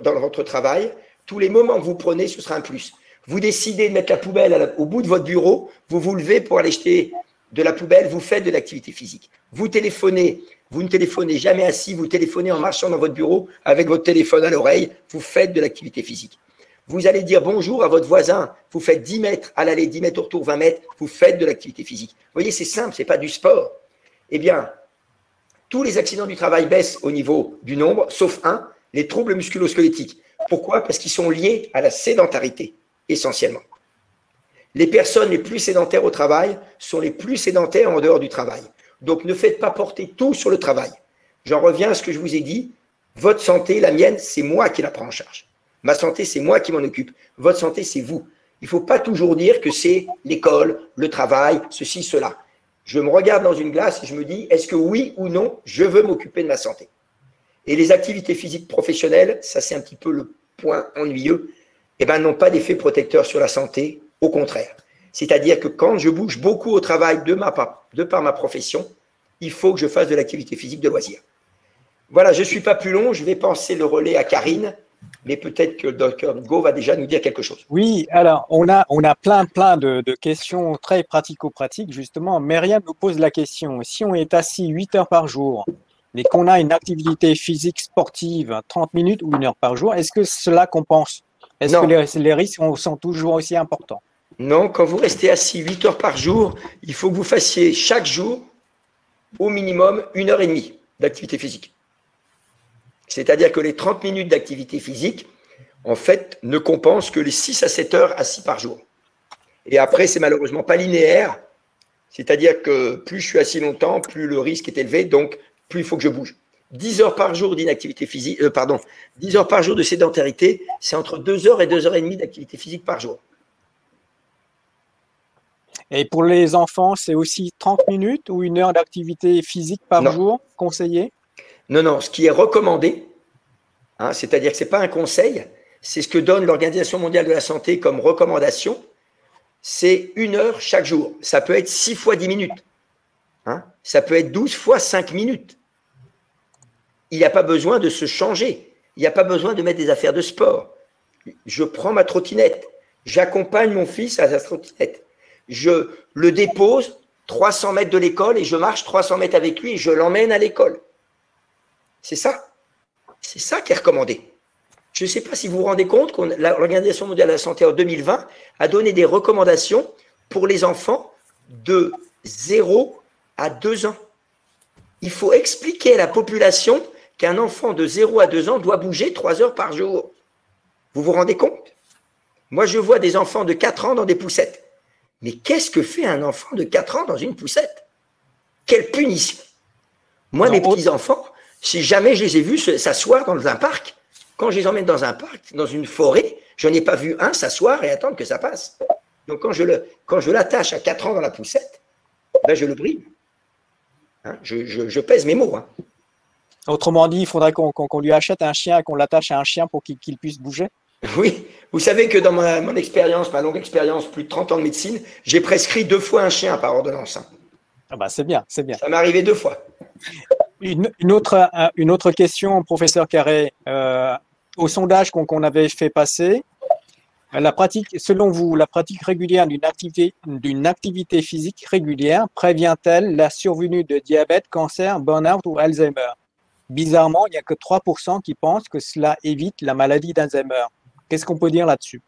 dans votre travail, tous les moments que vous prenez, ce sera un plus. Vous décidez de mettre la poubelle au bout de votre bureau, vous vous levez pour aller jeter de la poubelle, vous faites de l'activité physique. Vous téléphonez, Vous ne téléphonez jamais assis, vous téléphonez en marchant dans votre bureau avec votre téléphone à l'oreille, vous faites de l'activité physique. Vous allez dire bonjour à votre voisin, vous faites 10 mètres à l'aller, 10 mètres au retour, 20 mètres, vous faites de l'activité physique. Vous voyez, c'est simple, ce n'est pas du sport. Eh bien, tous les accidents du travail baissent au niveau du nombre, sauf un, les troubles musculo-squelettiques. Pourquoi? Parce qu'ils sont liés à la sédentarité, essentiellement. Les personnes les plus sédentaires au travail sont les plus sédentaires en dehors du travail. Donc, ne faites pas porter tout sur le travail. J'en reviens à ce que je vous ai dit. Votre santé, la mienne, c'est moi qui la prends en charge. Ma santé, c'est moi qui m'en occupe. Votre santé, c'est vous. Il ne faut pas toujours dire que c'est l'école, le travail, ceci, cela. Je me regarde dans une glace et je me dis, est-ce que oui ou non, je veux m'occuper de ma santé? Et les activités physiques professionnelles, ça c'est un petit peu le point ennuyeux, eh ben, n'ont pas d'effet protecteur sur la santé, au contraire. C'est-à-dire que quand je bouge beaucoup au travail de par ma profession, il faut que je fasse de l'activité physique de loisir. Voilà, je ne suis pas plus long, je vais passer le relais à Karine, mais peut-être que le docteur Hugo va déjà nous dire quelque chose. Oui, alors on a plein de questions très pratico-pratiques, justement. Myriam nous pose la question, si on est assis 8 heures par jour, mais qu'on a une activité physique sportive 30 minutes ou 1 heure par jour, est-ce que cela compense? Est-ce que les risques sont toujours aussi importants? Non, quand vous restez assis 8 heures par jour, il faut que vous fassiez chaque jour au minimum 1h30 d'activité physique. C'est-à-dire que les 30 minutes d'activité physique, en fait, ne compensent que les 6 à 7 heures assis par jour. Et après, c'est malheureusement pas linéaire. C'est-à-dire que plus je suis assis longtemps, plus le risque est élevé, donc plus il faut que je bouge. 10 heures par jour d'inactivité physique, 10 heures par jour de sédentarité, c'est entre 2 heures et 2 heures et demie d'activité physique par jour. Et pour les enfants, c'est aussi 30 minutes ou 1 heure d'activité physique par jour conseillé? Non, ce qui est recommandé, hein, c'est-à-dire que ce n'est pas un conseil, c'est ce que donne l'Organisation mondiale de la santé comme recommandation, c'est 1 heure chaque jour. Ça peut être 6 fois 10 minutes. Hein, ça peut être 12 fois 5 minutes. Il n'y a pas besoin de se changer. Il n'y a pas besoin de mettre des affaires de sport. Je prends ma trottinette. J'accompagne mon fils à sa trottinette. Je le dépose 300 mètres de l'école et je marche 300 mètres avec lui et je l'emmène à l'école. C'est ça. C'est ça qui est recommandé. Je ne sais pas si vous vous rendez compte que l'Organisation mondiale de la santé en 2020 a donné des recommandations pour les enfants de 0 à 2 ans. Il faut expliquer à la population qu'un enfant de 0 à 2 ans doit bouger 3 heures par jour. Vous vous rendez compte? Moi, je vois des enfants de 4 ans dans des poussettes. Mais qu'est-ce que fait un enfant de 4 ans dans une poussette? Quelle punition! Moi, mes petits-enfants, si jamais je les ai vus s'asseoir dans un parc, quand je les emmène dans un parc, dans une forêt, je n'ai pas vu un s'asseoir et attendre que ça passe. Donc, quand je l'attache à 4 ans dans la poussette, ben, je le brime. Hein, je pèse mes mots. Hein. Autrement dit, il faudrait qu'on lui achète un chien et qu'on l'attache à un chien pour qu'il puisse bouger? Oui, vous savez que dans mon expérience, ma longue expérience, plus de 30 ans de médecine, j'ai prescrit 2 fois un chien par ordonnance. Hein. Ah bah c'est bien, c'est bien. Ça m'est arrivé 2 fois. Une autre question, professeur Carré. Au sondage qu'on avait fait passer, selon vous, la pratique régulière d'une activité physique régulière prévient-elle la survenue de diabète, cancer, burn-out ou Alzheimer? Bizarrement, il n'y a que 3% qui pensent que cela évite la maladie d'Alzheimer. Qu'est-ce qu'on peut dire là-dessus?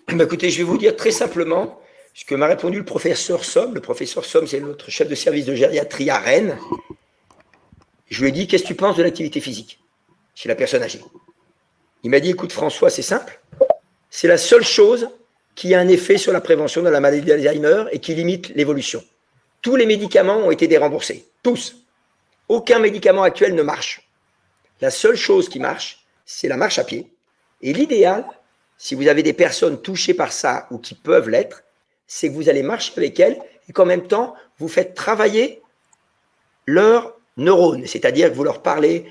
Écoutez, je vais vous dire très simplement ce que m'a répondu le professeur Somme. Le professeur Somme, c'est notre chef de service de gériatrie à Rennes. Je lui ai dit, qu'est-ce que tu penses de l'activité physique chez la personne âgée? Il m'a dit, écoute François, c'est simple. C'est la seule chose qui a un effet sur la prévention de la maladie d'Alzheimer et qui limite l'évolution. Tous les médicaments ont été déremboursés. Tous. Aucun médicament actuel ne marche. La seule chose qui marche, c'est la marche à pied. Et l'idéal, si vous avez des personnes touchées par ça ou qui peuvent l'être, c'est que vous allez marcher avec elles et qu'en même temps, vous faites travailler leurs neurones. C'est-à-dire que vous leur parlez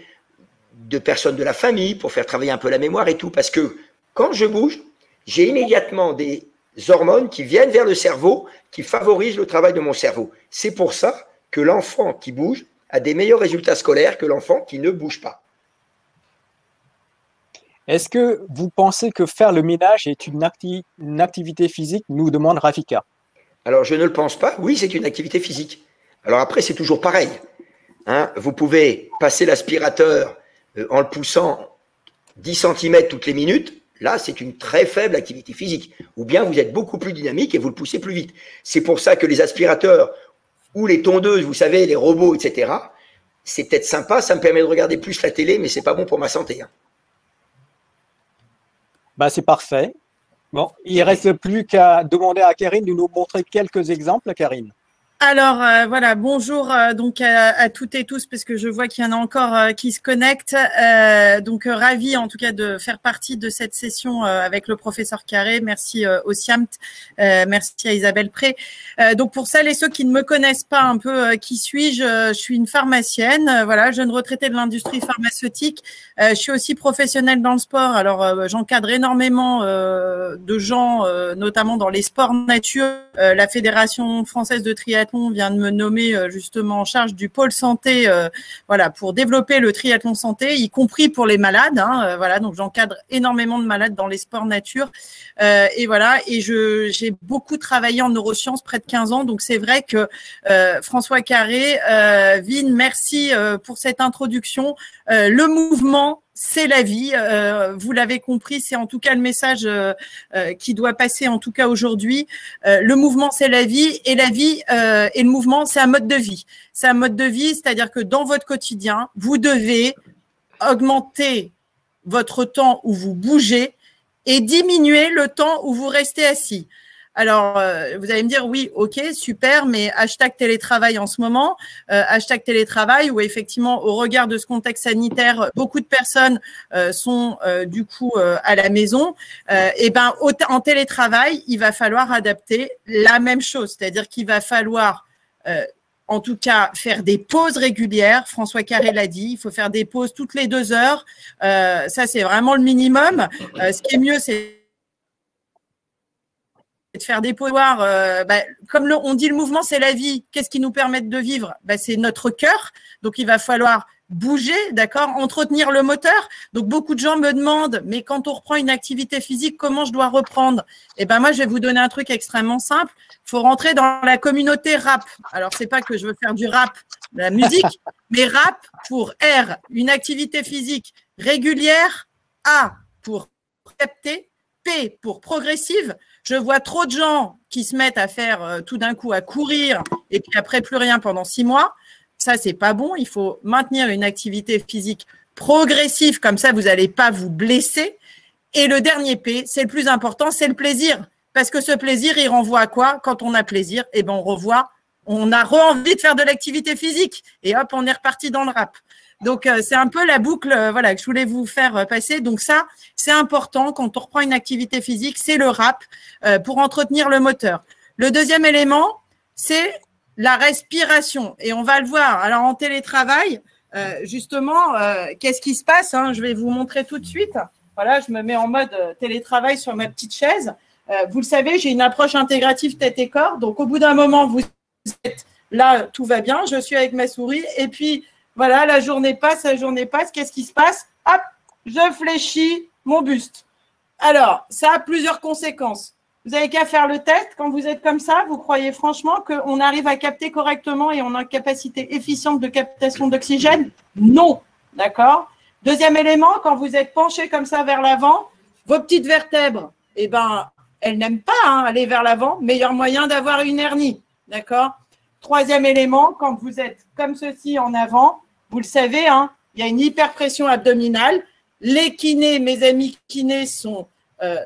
de personnes de la famille pour faire travailler un peu la mémoire et tout. Parce que quand je bouge, j'ai immédiatement des hormones qui viennent vers le cerveau, qui favorisent le travail de mon cerveau. C'est pour ça que l'enfant qui bouge a des meilleurs résultats scolaires que l'enfant qui ne bouge pas. Est-ce que vous pensez que faire le ménage est une activité physique, nous demande Rafika? Alors, je ne le pense pas. Oui, c'est une activité physique. Alors après, c'est toujours pareil. hein, vous pouvez passer l'aspirateur en le poussant 10 cm toutes les minutes. Là, c'est une très faible activité physique. Ou bien vous êtes beaucoup plus dynamique et vous le poussez plus vite. C'est pour ça que les aspirateurs ou les tondeuses, vous savez, les robots, etc., c'est peut-être sympa, ça me permet de regarder plus la télé, mais c'est pas bon pour ma santé. Hein. Bah, c'est parfait. Bon, il ne reste plus qu'à demander à Karine de nous montrer quelques exemples, Karine. Alors, voilà, bonjour donc à toutes et tous, parce que je vois qu'il y en a encore qui se connectent. Donc, ravi en tout cas de faire partie de cette session avec le professeur Carré. Merci au SIAMT, merci à Isabelle Pré. Donc, pour celles et ceux qui ne me connaissent pas un peu, qui suis-je? Je suis une pharmacienne, voilà, jeune retraitée de l'industrie pharmaceutique. Je suis aussi professionnelle dans le sport. Alors, j'encadre énormément de gens, notamment dans les sports nature. La Fédération française de triathlon vient de me nommer justement en charge du pôle santé, voilà, pour développer le triathlon santé, y compris pour les malades. Hein, voilà, donc j'encadre énormément de malades dans les sports nature. Et voilà, et j'ai beaucoup travaillé en neurosciences, près de 15 ans. Donc c'est vrai que François Carré, Vin, merci pour cette introduction. Le mouvement, c'est la vie, vous l'avez compris, c'est en tout cas le message qui doit passer en tout cas aujourd'hui. Le mouvement, c'est la vie, et le mouvement, c'est un mode de vie. C'est un mode de vie, c'est-à-dire que dans votre quotidien, vous devez augmenter votre temps où vous bougez et diminuer le temps où vous restez assis. Alors, vous allez me dire, oui, ok, super, mais hashtag télétravail en ce moment, hashtag télétravail, où effectivement, au regard de ce contexte sanitaire, beaucoup de personnes sont du coup à la maison. Et ben, en télétravail, il va falloir adapter la même chose, c'est-à-dire qu'il va falloir en tout cas faire des pauses régulières. François Carré l'a dit, il faut faire des pauses toutes les 2 heures. Ça, c'est vraiment le minimum. Ce qui est mieux, c'est de faire des pauses. Comme on dit, le mouvement, c'est la vie. Qu'est-ce qui nous permet de vivre? C'est notre cœur. Donc, il va falloir bouger, d'accord, entretenir le moteur. Donc, beaucoup de gens me demandent, mais quand on reprend une activité physique, comment je dois reprendre? Eh ben, moi, je vais vous donner un truc extrêmement simple. Il faut rentrer dans la communauté rap. Alors, c'est pas que je veux faire du rap, de la musique, mais rap pour R, une activité physique régulière, A pour capter, P pour progressive. Je vois trop de gens qui se mettent à faire tout d'un coup à courir et puis après plus rien pendant 6 mois. Ça, c'est pas bon. Il faut maintenir une activité physique progressive. Comme ça, vous n'allez pas vous blesser. Et le dernier P, c'est le plus important, c'est le plaisir. Parce que ce plaisir, il renvoie à quoi? Quand on a plaisir, eh ben, on a envie de faire de l'activité physique. Et hop, on est reparti dans le rap. Donc, c'est un peu la boucle voilà, que je voulais vous faire passer. Donc, ça, c'est important quand on reprend une activité physique, c'est le rap pour entretenir le moteur. Le deuxième élément, c'est la respiration. Et on va le voir. Alors, en télétravail, justement, qu'est-ce qui se passe hein? Je vais vous montrer tout de suite. Voilà, je me mets en mode télétravail sur ma petite chaise. Vous le savez, j'ai une approche intégrative tête et corps. Donc, au bout d'un moment, vous êtes là, tout va bien. Je suis avec ma souris. Et puis, voilà, la journée passe. Qu'est-ce qui se passe? Hop, je fléchis mon buste. Alors, ça a plusieurs conséquences. Vous n'avez qu'à faire le test. Quand vous êtes comme ça, vous croyez franchement qu'on arrive à capter correctement et on a une capacité efficiente de captation d'oxygène? Non. D'accord? Deuxième élément, quand vous êtes penché comme ça vers l'avant, vos petites vertèbres, eh ben, elles n'aiment pas aller vers l'avant. Meilleur moyen d'avoir une hernie. D'accord? Troisième élément, quand vous êtes comme ceci en avant, vous le savez, hein, il y a une hyperpression abdominale. Les kinés, mes amis kinés, sont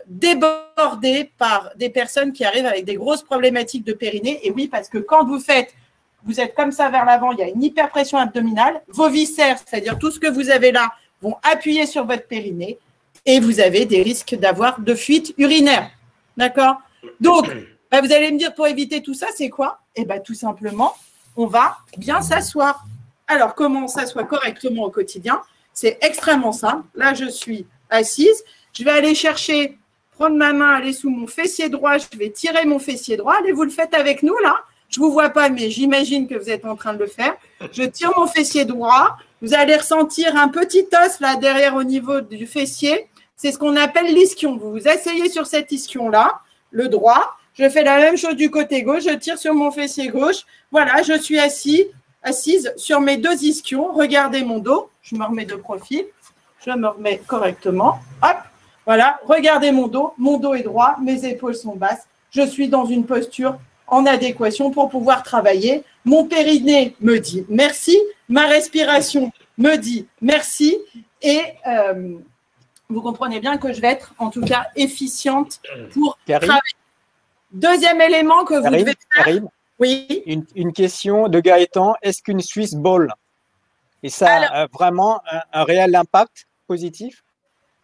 débordés par des personnes qui arrivent avec des grosses problématiques de périnée. Et oui, parce que quand vous êtes comme ça vers l'avant, il y a une hyperpression abdominale. Vos viscères, c'est-à-dire tout ce que vous avez là, vont appuyer sur votre périnée et vous avez des risques d'avoir de fuite urinaire. D'accord? Donc, vous allez me dire, pour éviter tout ça, c'est quoi? Eh bien, tout simplement, on va bien s'asseoir. Alors, comment on s'assoit correctement au quotidien? C'est extrêmement simple. Là, je suis assise. Je vais aller prendre ma main, aller sous mon fessier droit. Je vais tirer mon fessier droit. Allez, vous le faites avec nous, là. Je ne vous vois pas, mais j'imagine que vous êtes en train de le faire. Je tire mon fessier droit. Vous allez ressentir un petit os, là, derrière, au niveau du fessier. C'est ce qu'on appelle l'ischion. Vous vous asseyez sur cet ischion-là, le droit. Je fais la même chose du côté gauche. Je tire sur mon fessier gauche. Voilà, je suis assis. assise sur mes deux ischions. Regardez mon dos. Je me remets de profil. Je me remets correctement. Hop, voilà. Regardez mon dos. Mon dos est droit. Mes épaules sont basses. Je suis dans une posture en adéquation pour pouvoir travailler. Mon périnée me dit merci. Ma respiration me dit merci. Et vous comprenez bien que je vais être, en tout cas, efficiente pour travailler. Deuxième élément que vous devez faire. Karim, oui. Une question de Gaëtan. Est-ce qu'une Swiss Ball, et ça a vraiment un réel impact positif?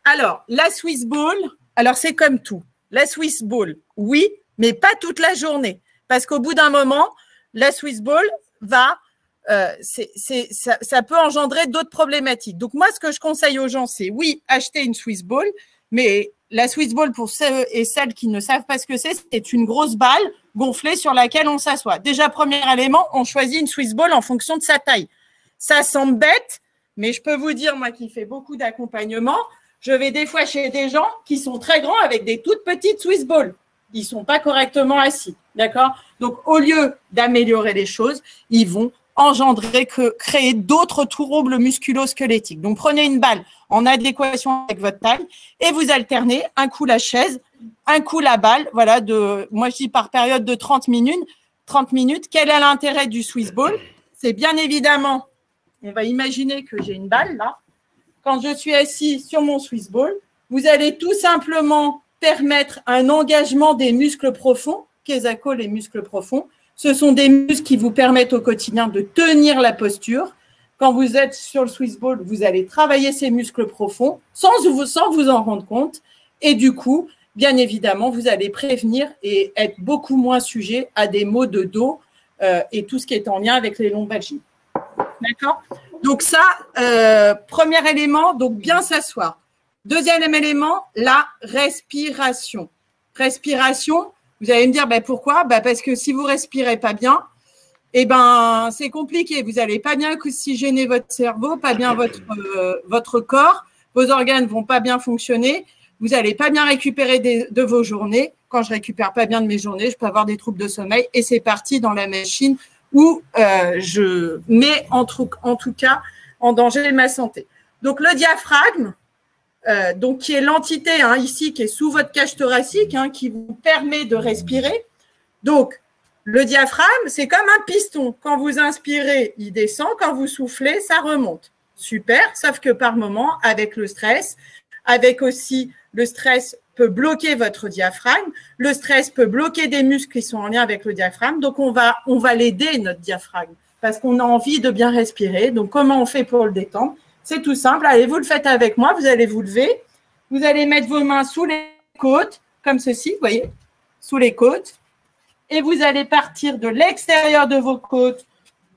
Alors, la Swiss Ball, alors c'est comme tout. La Swiss Ball, oui, mais pas toute la journée. Parce qu'au bout d'un moment, la Swiss Ball va, ça peut engendrer d'autres problématiques. Donc, moi, ce que je conseille aux gens, c'est oui, acheter une Swiss Ball, mais la Swiss Ball, pour ceux et celles qui ne savent pas ce que c'est une grosse balle gonflée sur laquelle on s'assoit. Déjà, premier élément, on choisit une Swiss Ball en fonction de sa taille. Ça semble bête, mais je peux vous dire, moi qui fais beaucoup d'accompagnement, je vais des fois chez des gens qui sont très grands avec des toutes petites Swiss Balls. Ils ne sont pas correctement assis. D'accord? Donc, au lieu d'améliorer les choses, ils vont créer d'autres troubles musculo-squelettiques. Donc, prenez une balle en adéquation avec votre taille et vous alternez un coup la chaise, un coup la balle. Voilà, moi je dis par période de 30 minutes. 30 minutes. Quel est l'intérêt du Swiss Ball? C'est bien évidemment, on va imaginer que j'ai une balle là. Quand je suis assis sur mon Swiss Ball, vous allez tout simplement permettre un engagement des muscles profonds. Qu'est-ce que les muscles profonds? Ce sont des muscles qui vous permettent au quotidien de tenir la posture. Quand vous êtes sur le Swiss Ball, vous allez travailler ces muscles profonds sans vous en rendre compte. Et du coup, bien évidemment, vous allez prévenir et être beaucoup moins sujet à des maux de dos et tout ce qui est en lien avec les lombalgies. D'accord? Donc ça, premier élément, donc bien s'asseoir. Deuxième élément, la respiration. Respiration, vous allez me dire, pourquoi? Parce que si vous ne respirez pas bien, c'est compliqué. Vous n'allez pas bien oxygéner votre cerveau, pas bien votre corps. Vos organes ne vont pas bien fonctionner. Vous n'allez pas bien récupérer de vos journées. Quand je ne récupère pas bien de mes journées, je peux avoir des troubles de sommeil. Et c'est parti dans la machine où je mets en tout cas en danger ma santé. Donc, le diaphragme, qui est l'entité ici qui est sous votre cage thoracique, qui vous permet de respirer. Donc, le diaphragme, c'est comme un piston. Quand vous inspirez, il descend. Quand vous soufflez, ça remonte. Super, sauf que par moment, avec le stress, le stress peut bloquer votre diaphragme. Le stress peut bloquer des muscles qui sont en lien avec le diaphragme. Donc, on va l'aider, notre diaphragme, parce qu'on a envie de bien respirer. Donc, comment on fait pour le détendre? C'est tout simple. Allez, vous le faites avec moi. Vous allez vous lever. Vous allez mettre vos mains sous les côtes, comme ceci, vous voyez, sous les côtes. Et vous allez partir de l'extérieur de vos côtes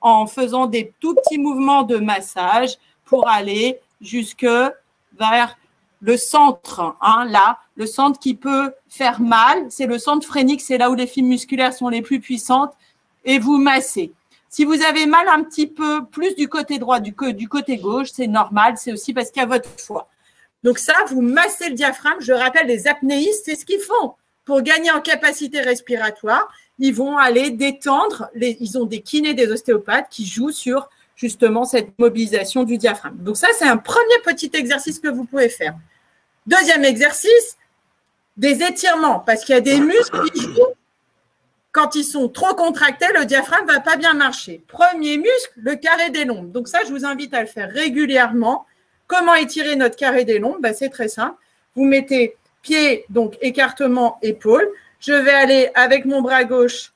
en faisant des tout petits mouvements de massage pour aller jusque vers le centre. Là, le centre qui peut faire mal, c'est le centre phrénique, c'est là où les fibres musculaires sont les plus puissantes. Et vous massez. Si vous avez mal un petit peu plus du côté droit, du côté gauche, c'est normal, c'est aussi parce qu'il y a votre foie. Donc ça, vous massez le diaphragme. Je rappelle, les apnéistes, c'est ce qu'ils font. Pour gagner en capacité respiratoire, ils vont aller détendre, ils ont des kinés, des ostéopathes qui jouent sur justement cette mobilisation du diaphragme. Donc ça, c'est un premier petit exercice que vous pouvez faire. Deuxième exercice, des étirements, parce qu'il y a des muscles qui jouent. Quand ils sont trop contractés, le diaphragme ne va pas bien marcher. Premier muscle, le carré des lombes. Donc ça, je vous invite à le faire régulièrement. Comment étirer notre carré des lombes? C'est très simple. Vous mettez pied, donc écartement, épaule. Je vais aller avec mon bras gauche,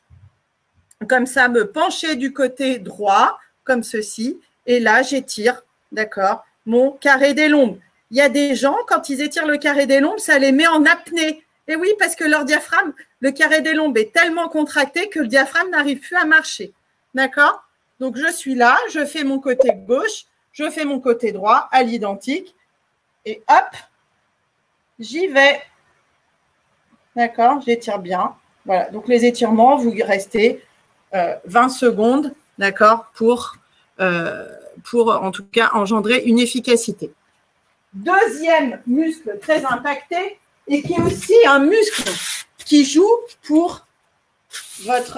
comme ça, me pencher du côté droit, comme ceci. Et là, j'étire, d'accord, mon carré des lombes. Il y a des gens, quand ils étirent le carré des lombes, ça les met en apnée. Et oui, parce que leur diaphragme, le carré des lombes est tellement contracté que le diaphragme n'arrive plus à marcher. D'accord? Donc, je suis là, je fais mon côté gauche, je fais mon côté droit à l'identique. Et hop, j'y vais. D'accord? J'étire bien. Voilà. Donc, les étirements, vous restez 20 secondes, d'accord, pour en tout cas engendrer une efficacité. Deuxième muscle très impacté et qui est aussi un muscle qui joue pour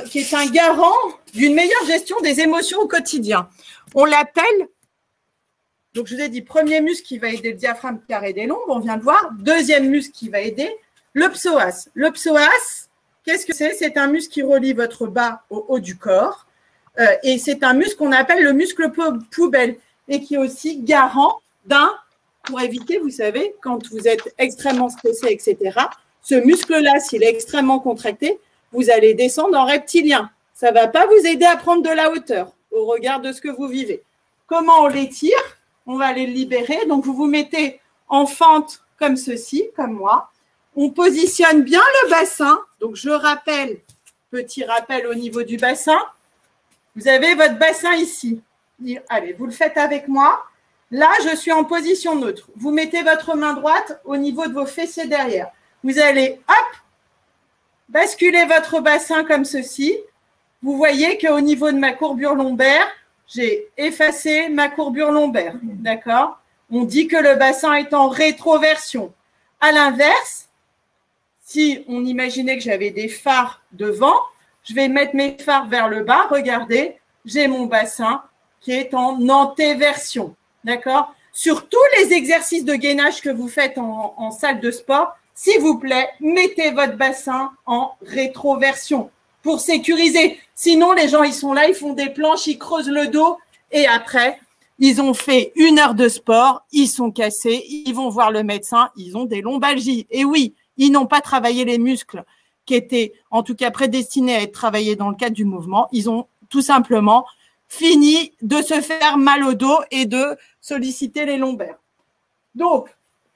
qui est un garant d'une meilleure gestion des émotions au quotidien. On l'appelle, donc je vous ai dit, premier muscle qui va aider le diaphragme carré des lombes, on vient de voir. Deuxième muscle qui va aider, le psoas. Le psoas, qu'est-ce que c'est? C'est un muscle qui relie votre bas au haut du corps. Et c'est un muscle qu'on appelle le muscle poubelle et qui est aussi garant pour éviter, vous savez, quand vous êtes extrêmement stressé, etc., ce muscle-là, s'il est extrêmement contracté, vous allez descendre en reptilien. Ça ne va pas vous aider à prendre de la hauteur au regard de ce que vous vivez. Comment on l'étire? On va les libérer. Donc, vous vous mettez en fente comme ceci, comme moi. On positionne bien le bassin. Donc, je rappelle, petit rappel au niveau du bassin. Vous avez votre bassin ici. Allez, vous le faites avec moi. Là, je suis en position neutre. Vous mettez votre main droite au niveau de vos fessiers derrière. Vous allez, hop, basculer votre bassin comme ceci. Vous voyez qu'au niveau de ma courbure lombaire, j'ai effacé ma courbure lombaire. D'accord? On dit que le bassin est en rétroversion. À l'inverse, si on imaginait que j'avais des phares devant, je vais mettre mes phares vers le bas. Regardez, j'ai mon bassin qui est en antéversion. D'accord? Sur tous les exercices de gainage que vous faites en salle de sport, s'il vous plaît, mettez votre bassin en rétroversion pour sécuriser. Sinon, les gens, ils sont là, ils font des planches, ils creusent le dos et après, ils ont fait 1 heure de sport, ils sont cassés, ils vont voir le médecin, ils ont des lombalgies. Et oui, ils n'ont pas travaillé les muscles qui étaient en tout cas prédestinés à être travaillés dans le cadre du mouvement. Ils ont tout simplement fini de se faire mal au dos et de solliciter les lombaires. Donc,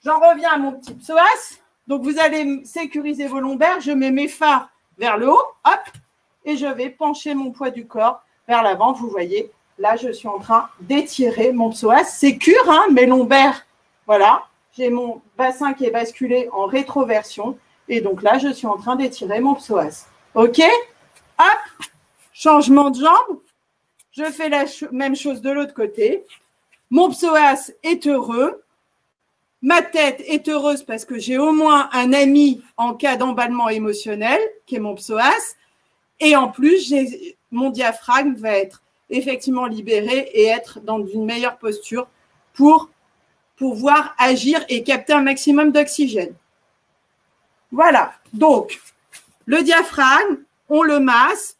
j'en reviens à mon petit psoas. Donc, vous allez sécuriser vos lombaires. Je mets mes phares vers le haut, hop, et je vais pencher mon poids du corps vers l'avant. Vous voyez, là, je suis en train d'étirer mon psoas. C'est cure, hein, mes lombaires. Voilà, j'ai mon bassin qui est basculé en rétroversion. Et donc là, je suis en train d'étirer mon psoas. OK? Hop, changement de jambe. Je fais la même chose de l'autre côté. Mon psoas est heureux. Ma tête est heureuse parce que j'ai au moins un ami en cas d'emballement émotionnel, qui est mon psoas. Et en plus, mon diaphragme va être effectivement libéré et être dans une meilleure posture pour pouvoir agir et capter un maximum d'oxygène. Voilà. Donc, le diaphragme, on le masse,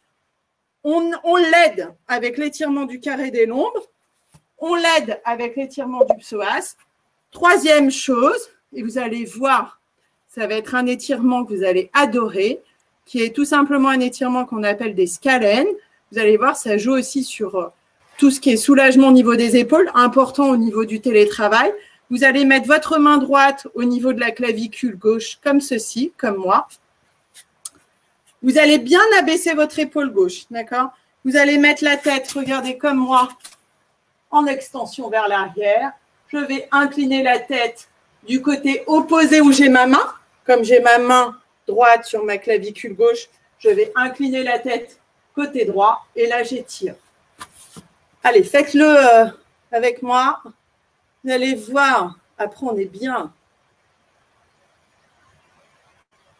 on l'aide avec l'étirement du carré des lombes, on l'aide avec l'étirement du psoas. Troisième chose, et vous allez voir, ça va être un étirement que vous allez adorer, qui est tout simplement un étirement qu'on appelle des scalènes. Vous allez voir, ça joue aussi sur tout ce qui est soulagement au niveau des épaules, important au niveau du télétravail. Vous allez mettre votre main droite au niveau de la clavicule gauche, comme ceci, comme moi. Vous allez bien abaisser votre épaule gauche, d'accord? Vous allez mettre la tête, regardez comme moi, en extension vers l'arrière. Je vais incliner la tête du côté opposé où j'ai ma main. Comme j'ai ma main droite sur ma clavicule gauche, je vais incliner la tête côté droit et là, j'étire. Allez, faites-le avec moi. Vous allez voir, après, on est bien.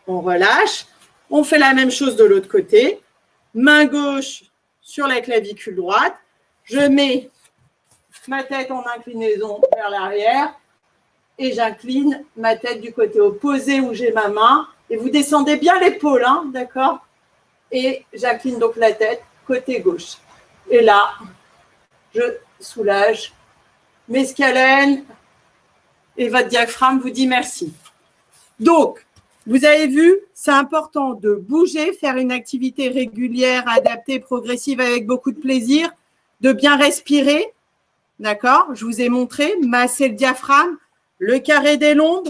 On relâche. On fait la même chose de l'autre côté. Main gauche sur la clavicule droite. Je mets ma tête en inclinaison vers l'arrière et j'incline ma tête du côté opposé où j'ai ma main. Et vous descendez bien l'épaule, hein, d'accord? Et j'incline donc la tête côté gauche. Et là, je soulage mes scalènes et votre diaphragme vous dit merci. Donc, vous avez vu, c'est important de bouger, faire une activité régulière, adaptée, progressive avec beaucoup de plaisir, de bien respirer. D'accord? Je vous ai montré, masser le diaphragme, le carré des lombes,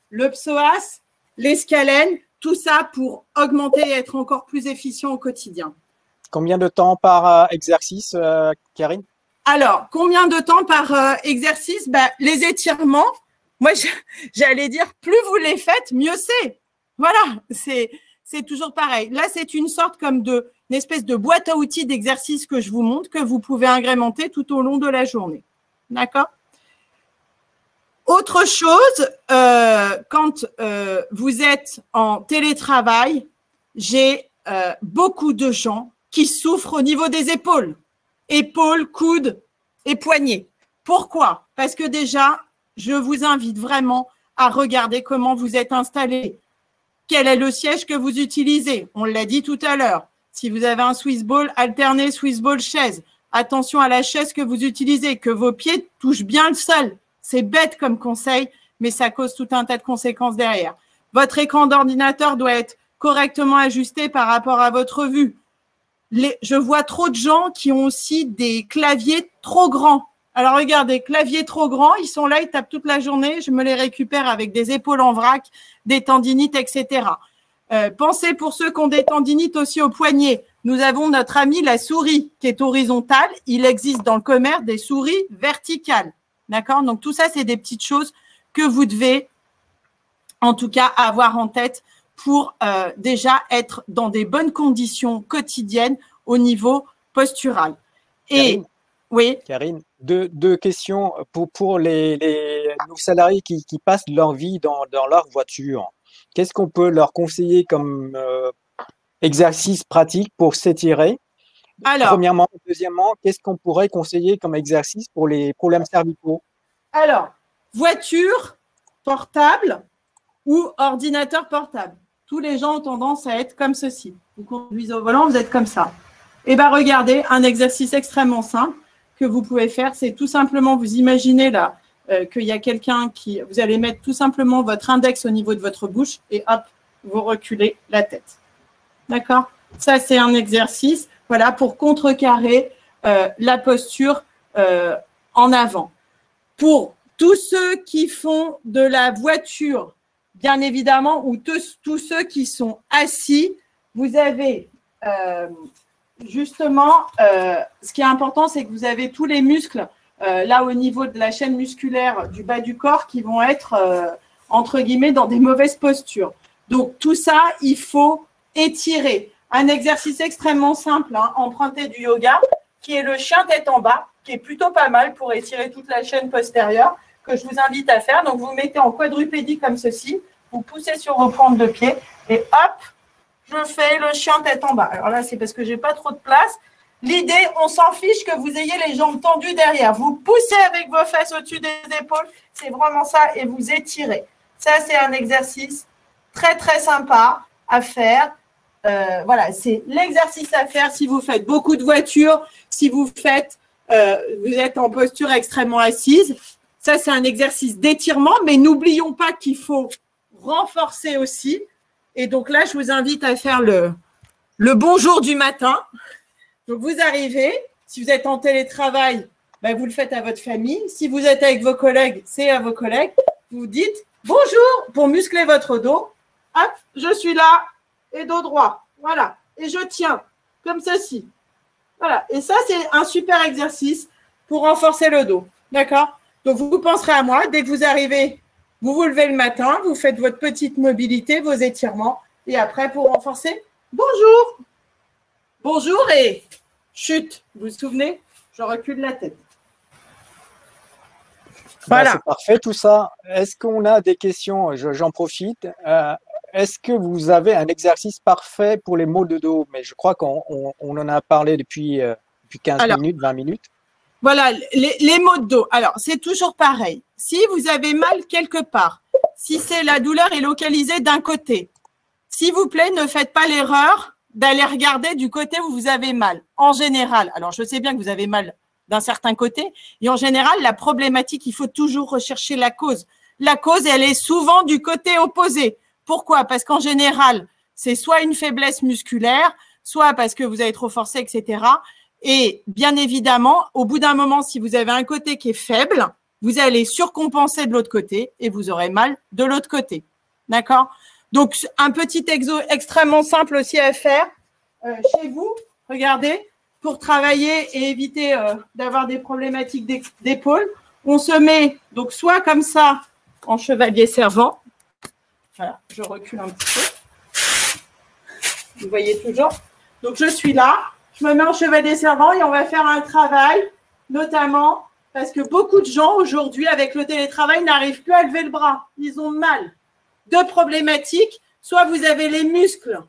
le psoas, les scalènes, tout ça pour augmenter et être encore plus efficient au quotidien. Combien de temps par exercice, Karine? Alors, combien de temps par exercice? Les étirements, moi, j'allais dire, plus vous les faites, mieux c'est. Voilà, c'est toujours pareil. Là, c'est une sorte comme une espèce de boîte à outils d'exercice que je vous montre, que vous pouvez agrémenter tout au long de la journée. D'accord? Autre chose, quand vous êtes en télétravail, j'ai beaucoup de gens qui souffrent au niveau des épaules. Épaules, coudes et poignets. Pourquoi? Parce que déjà, je vous invite vraiment à regarder comment vous êtes installé. Quel est le siège que vous utilisez? On l'a dit tout à l'heure. Si vous avez un Swiss ball, alternez Swiss ball chaise. Attention à la chaise que vous utilisez, que vos pieds touchent bien le sol. C'est bête comme conseil, mais ça cause tout un tas de conséquences derrière. Votre écran d'ordinateur doit être correctement ajusté par rapport à votre vue. Je vois trop de gens qui ont aussi des claviers trop grands. Alors, regardez, claviers trop grands, ils sont là, ils tapent toute la journée. Je me les récupère avec des épaules en vrac, des tendinites, etc. Pensez pour ceux qui ont des tendinites aussi au poignet. Nous avons notre ami la souris qui est horizontale. Il existe dans le commerce des souris verticales. D'accord? Donc, tout ça, c'est des petites choses que vous devez, en tout cas, avoir en tête pour déjà être dans des bonnes conditions quotidiennes au niveau postural. Et oui. Karine, deux questions pour nos salariés qui passent leur vie dans leur voiture. Qu'est-ce qu'on peut leur conseiller comme exercice pratique pour s'étirer? Premièrement. Deuxièmement, qu'est-ce qu'on pourrait conseiller comme exercice pour les problèmes cervicaux? Alors, voiture portable ou ordinateur portable. Tous les gens ont tendance à être comme ceci. Vous conduisez au volant, vous êtes comme ça. Eh bien, regardez, un exercice extrêmement simple que vous pouvez faire, c'est tout simplement, vous imaginez là qu'il y a quelqu'un qui… Vous allez mettre tout simplement votre index au niveau de votre bouche et hop, vous reculez la tête. D'accord? Ça, c'est un exercice, voilà, pour contrecarrer la posture en avant. Pour tous ceux qui font de la voiture, bien évidemment, ou tous ceux qui sont assis, vous avez… justement, ce qui est important, c'est que vous avez tous les muscles là au niveau de la chaîne musculaire du bas du corps qui vont être, entre guillemets, dans des mauvaises postures. Donc, tout ça, il faut étirer. Un exercice extrêmement simple, hein, emprunté du yoga, qui est le chien tête en bas, qui est plutôt pas mal pour étirer toute la chaîne postérieure, que je vous invite à faire. Donc, vous mettez en quadrupédie comme ceci, vous poussez sur vos pointes de pied et hop, je fais le chien tête en bas. Alors là, c'est parce que je n'ai pas trop de place. L'idée, on s'en fiche que vous ayez les jambes tendues derrière. Vous poussez avec vos fesses au-dessus des épaules. C'est vraiment ça et vous étirez. Ça, c'est un exercice très, très sympa à faire. Voilà, c'est l'exercice à faire si vous faites beaucoup de voitures, si vous faites, vous êtes en posture extrêmement assise. Ça, c'est un exercice d'étirement, mais n'oublions pas qu'il faut renforcer aussi. Et donc là, je vous invite à faire le bonjour du matin. Donc, vous arrivez. Si vous êtes en télétravail, ben, vous le faites à votre famille. Si vous êtes avec vos collègues, c'est à vos collègues. Vous dites bonjour pour muscler votre dos. Hop, je suis là et dos droit. Voilà. Et je tiens comme ceci. Voilà. Et ça, c'est un super exercice pour renforcer le dos. D'accord? Donc, vous penserez à moi. Dès que vous arrivez, vous vous levez le matin, vous faites votre petite mobilité, vos étirements. Et après, pour renforcer, bonjour. Bonjour et chute. Vous vous souvenez? Je recule la tête. Voilà. C'est parfait tout ça. Est-ce qu'on a des questions? J'en profite. Est-ce que vous avez un exercice parfait pour les maux de dos? Mais je crois qu'on en a parlé depuis 15 minutes, 20 minutes. Voilà, les maux de dos. Alors, c'est toujours pareil. Si vous avez mal quelque part, si c'est la douleur est localisée d'un côté, s'il vous plaît, ne faites pas l'erreur d'aller regarder du côté où vous avez mal. En général, alors je sais bien que vous avez mal d'un certain côté, et en général, la problématique, il faut toujours rechercher la cause. La cause, elle est souvent du côté opposé. Pourquoi? Parce qu'en général, c'est soit une faiblesse musculaire, soit parce que vous avez trop forcé, etc. Et bien évidemment, au bout d'un moment, si vous avez un côté qui est faible, vous allez surcompenser de l'autre côté et vous aurez mal de l'autre côté. D'accord? Donc, un petit exo extrêmement simple aussi à faire chez vous, regardez, pour travailler et éviter d'avoir des problématiques d'épaule. On se met donc soit comme ça en chevalier servant. Voilà, je recule un petit peu. Vous voyez toujours? Donc, je suis là. Je me mets en chevalier servant et on va faire un travail, notamment parce que beaucoup de gens aujourd'hui, avec le télétravail, n'arrivent plus à lever le bras. Ils ont mal. Deux problématiques. Soit vous avez les muscles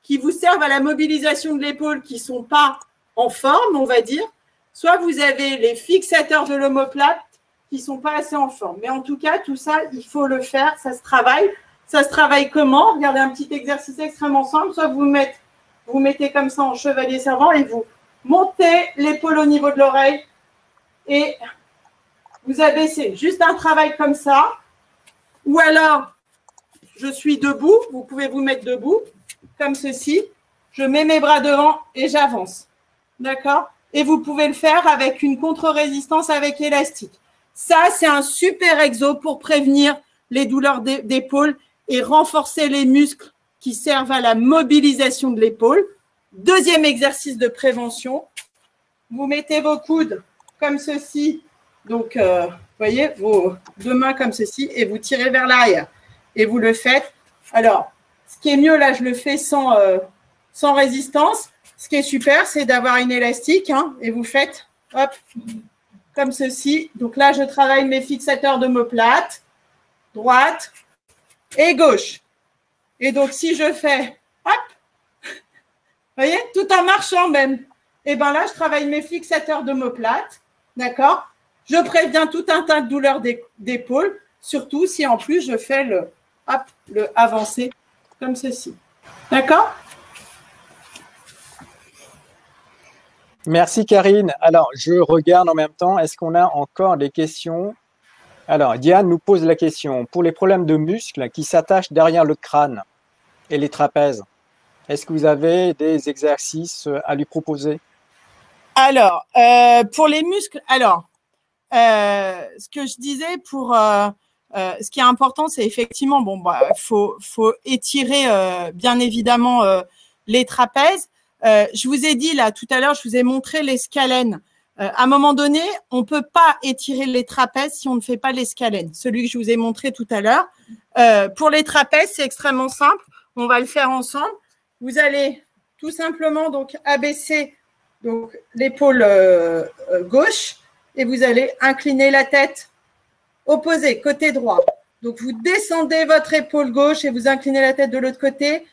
qui vous servent à la mobilisation de l'épaule qui ne sont pas en forme, on va dire, soit vous avez les fixateurs de l'omoplate qui ne sont pas assez en forme. Mais en tout cas, tout ça, il faut le faire, ça se travaille. Ça se travaille comment? Regardez un petit exercice extrêmement simple. Soit vous mettez comme ça en chevalier servant et vous montez l'épaule au niveau de l'oreille et vous abaissez. Juste un travail comme ça. Ou alors, je suis debout. Vous pouvez vous mettre debout, comme ceci. Je mets mes bras devant et j'avance. D'accord? Et vous pouvez le faire avec une contre-résistance avec élastique. Ça, c'est un super exo pour prévenir les douleurs d'épaule et renforcer les muscles qui servent à la mobilisation de l'épaule. Deuxième exercice de prévention. Vous mettez vos coudes comme ceci. Donc, vous voyez, vos deux mains comme ceci et vous tirez vers l'arrière. Et vous le faites. Alors, ce qui est mieux, là, je le fais sans résistance. Ce qui est super, c'est d'avoir une élastique. Hein, et vous faites, hop, comme ceci. Donc là, je travaille mes fixateurs d'omoplate, droite et gauche. Et donc, si je fais, hop, vous voyez, tout en marchant même, et bien là, je travaille mes fixateurs d'omoplate, d'accord? Je préviens tout un tas de douleurs d'épaule, surtout si en plus je fais le avancé comme ceci. D'accord? Merci Karine. Alors, je regarde en même temps, est-ce qu'on a encore des questions? Alors, Diane nous pose la question, pour les problèmes de muscles qui s'attachent derrière le crâne et les trapèzes, est-ce que vous avez des exercices à lui proposer? Alors, pour les muscles, ce que je disais ce qui est important, c'est effectivement, faut étirer bien évidemment les trapèzes. Je vous ai dit là tout à l'heure, je vous ai montré les scalènes. À un moment donné, on ne peut pas étirer les trapèzes si on ne fait pas les scalènes. Celui que je vous ai montré tout à l'heure. Pour les trapèzes, c'est extrêmement simple. On va le faire ensemble. Vous allez tout simplement donc abaisser donc l'épaule gauche et vous allez incliner la tête opposée, côté droit. Donc, vous descendez votre épaule gauche et vous inclinez la tête de l'autre côté.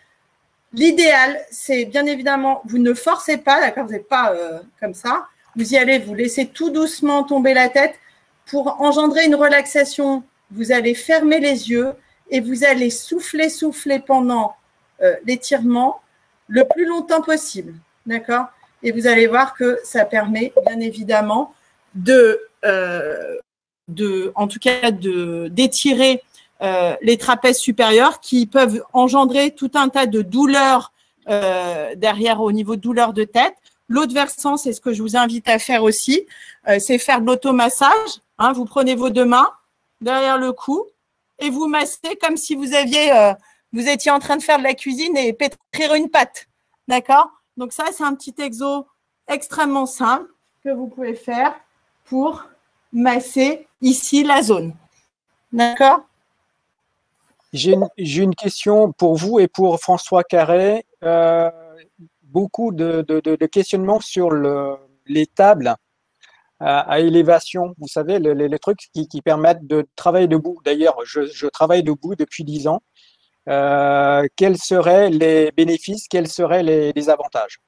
L'idéal, c'est bien évidemment, vous ne forcez pas, d'accord, vous n'êtes pas comme ça. Vous y allez, vous laissez tout doucement tomber la tête. Pour engendrer une relaxation, vous allez fermer les yeux et vous allez souffler pendant l'étirement le plus longtemps possible, d'accord? Et vous allez voir que ça permet bien évidemment d'étirer les trapèzes supérieurs qui peuvent engendrer tout un tas de douleurs derrière au niveau de douleurs de tête. L'autre versant, c'est ce que je vous invite à faire aussi, c'est faire de l'automassage. Hein, vous prenez vos deux mains derrière le cou et vous massez comme si vous étiez en train de faire de la cuisine et pétrir une pâte. D'accord? Donc ça, c'est un petit exo extrêmement simple que vous pouvez faire pour masser ici la zone. D'accord? J'ai une question pour vous et pour François Carré. Beaucoup de questionnements sur les tables à élévation. Vous savez, les trucs qui permettent de travailler debout. D'ailleurs, je travaille debout depuis 10 ans. Quels seraient les bénéfices, quels seraient les avantages?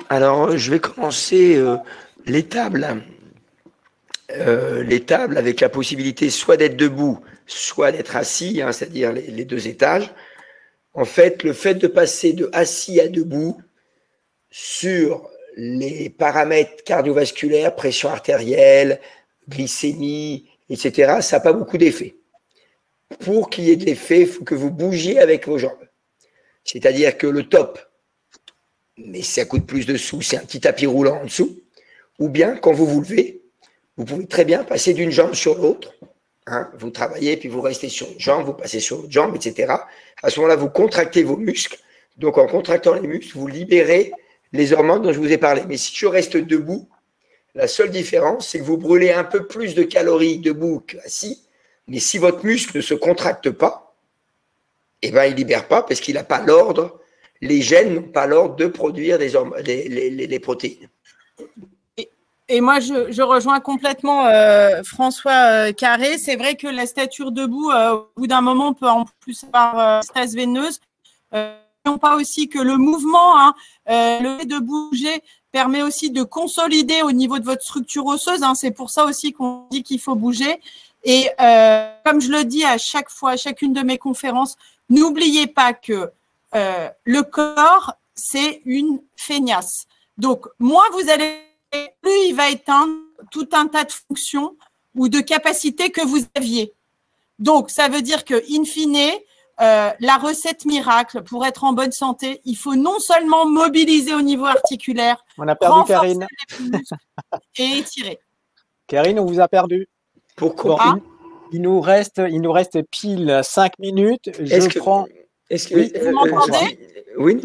Alors, je vais commencer les tables. Les tables avec la possibilité soit d'être debout, soit d'être assis, hein, c'est-à-dire les deux étages. En fait, le fait de passer de assis à debout sur les paramètres cardiovasculaires, pression artérielle, glycémie, etc., ça n'a pas beaucoup d'effet. Pour qu'il y ait de l'effet, il faut que vous bougiez avec vos jambes. C'est-à-dire que le top, mais ça coûte plus de sous, c'est un petit tapis roulant en dessous, ou bien quand vous vous levez, vous pouvez très bien passer d'une jambe sur l'autre. Hein, vous travaillez, puis vous restez sur une jambe, vous passez sur l'autre jambe, etc. À ce moment-là, vous contractez vos muscles. Donc, en contractant les muscles, vous libérez les hormones dont je vous ai parlé. Mais si je reste debout, la seule différence, c'est que vous brûlez un peu plus de calories debout qu'assis. Mais si votre muscle ne se contracte pas, eh ben, il ne libère pas parce qu'il n'a pas l'ordre. Les gènes n'ont pas l'ordre de produire les protéines. Et moi, je rejoins complètement François Carré. C'est vrai que la stature debout, au bout d'un moment, on peut en plus avoir stase veineuse. N'oublions pas aussi que le mouvement, hein, le fait de bouger permet aussi de consolider au niveau de votre structure osseuse. Hein. C'est pour ça aussi qu'on dit qu'il faut bouger. Et comme je le dis à chaque fois, à chacune de mes conférences, n'oubliez pas que le corps, c'est une feignasse. Donc, moins vous allez, plus il va éteindre tout un tas de fonctions ou de capacités que vous aviez. Donc, ça veut dire que, in fine, la recette miracle pour être en bonne santé, il faut non seulement mobiliser au niveau articulaire, on a perdu Karine et étirer. Karine, on vous a perdu. Pourquoi? Il nous reste pile 5 minutes. Vous m'entendez? Oui,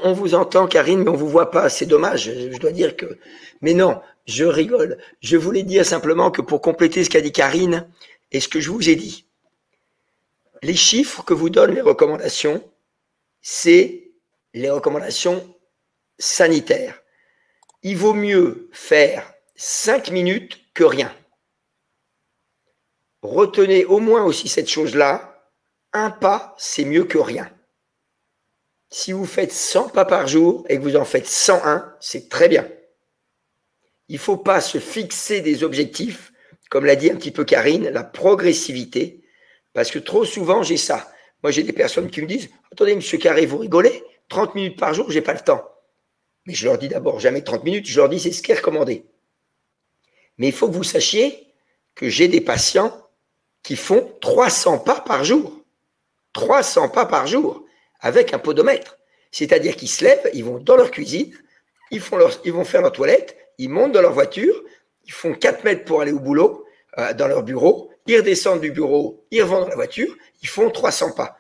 on vous entend, Karine, mais on vous voit pas. C'est dommage. Je dois dire que. Mais non, je rigole. Je voulais dire simplement que pour compléter ce qu'a dit Karine et ce que je vous ai dit, les chiffres que vous donnent les recommandations, c'est les recommandations sanitaires. Il vaut mieux faire 5 minutes que rien. Retenez au moins aussi cette chose-là, un pas, c'est mieux que rien. Si vous faites 100 pas par jour et que vous en faites 101, c'est très bien. Il ne faut pas se fixer des objectifs, comme l'a dit un petit peu Karine, la progressivité, parce que trop souvent, j'ai ça. Moi, j'ai des personnes qui me disent « Attendez, monsieur Carré, vous rigolez, 30 minutes par jour, je n'ai pas le temps. » Mais je leur dis d'abord jamais 30 minutes, je leur dis c'est ce qui est recommandé. Mais il faut que vous sachiez que j'ai des patients qui font 300 pas par jour. 300 pas par jour avec un podomètre. C'est-à-dire qu'ils se lèvent, ils vont dans leur cuisine, ils vont faire leur toilette, ils montent dans leur voiture, ils font 4 mètres pour aller au boulot, dans leur bureau, ils redescendent du bureau, ils revont dans la voiture, ils font 300 pas.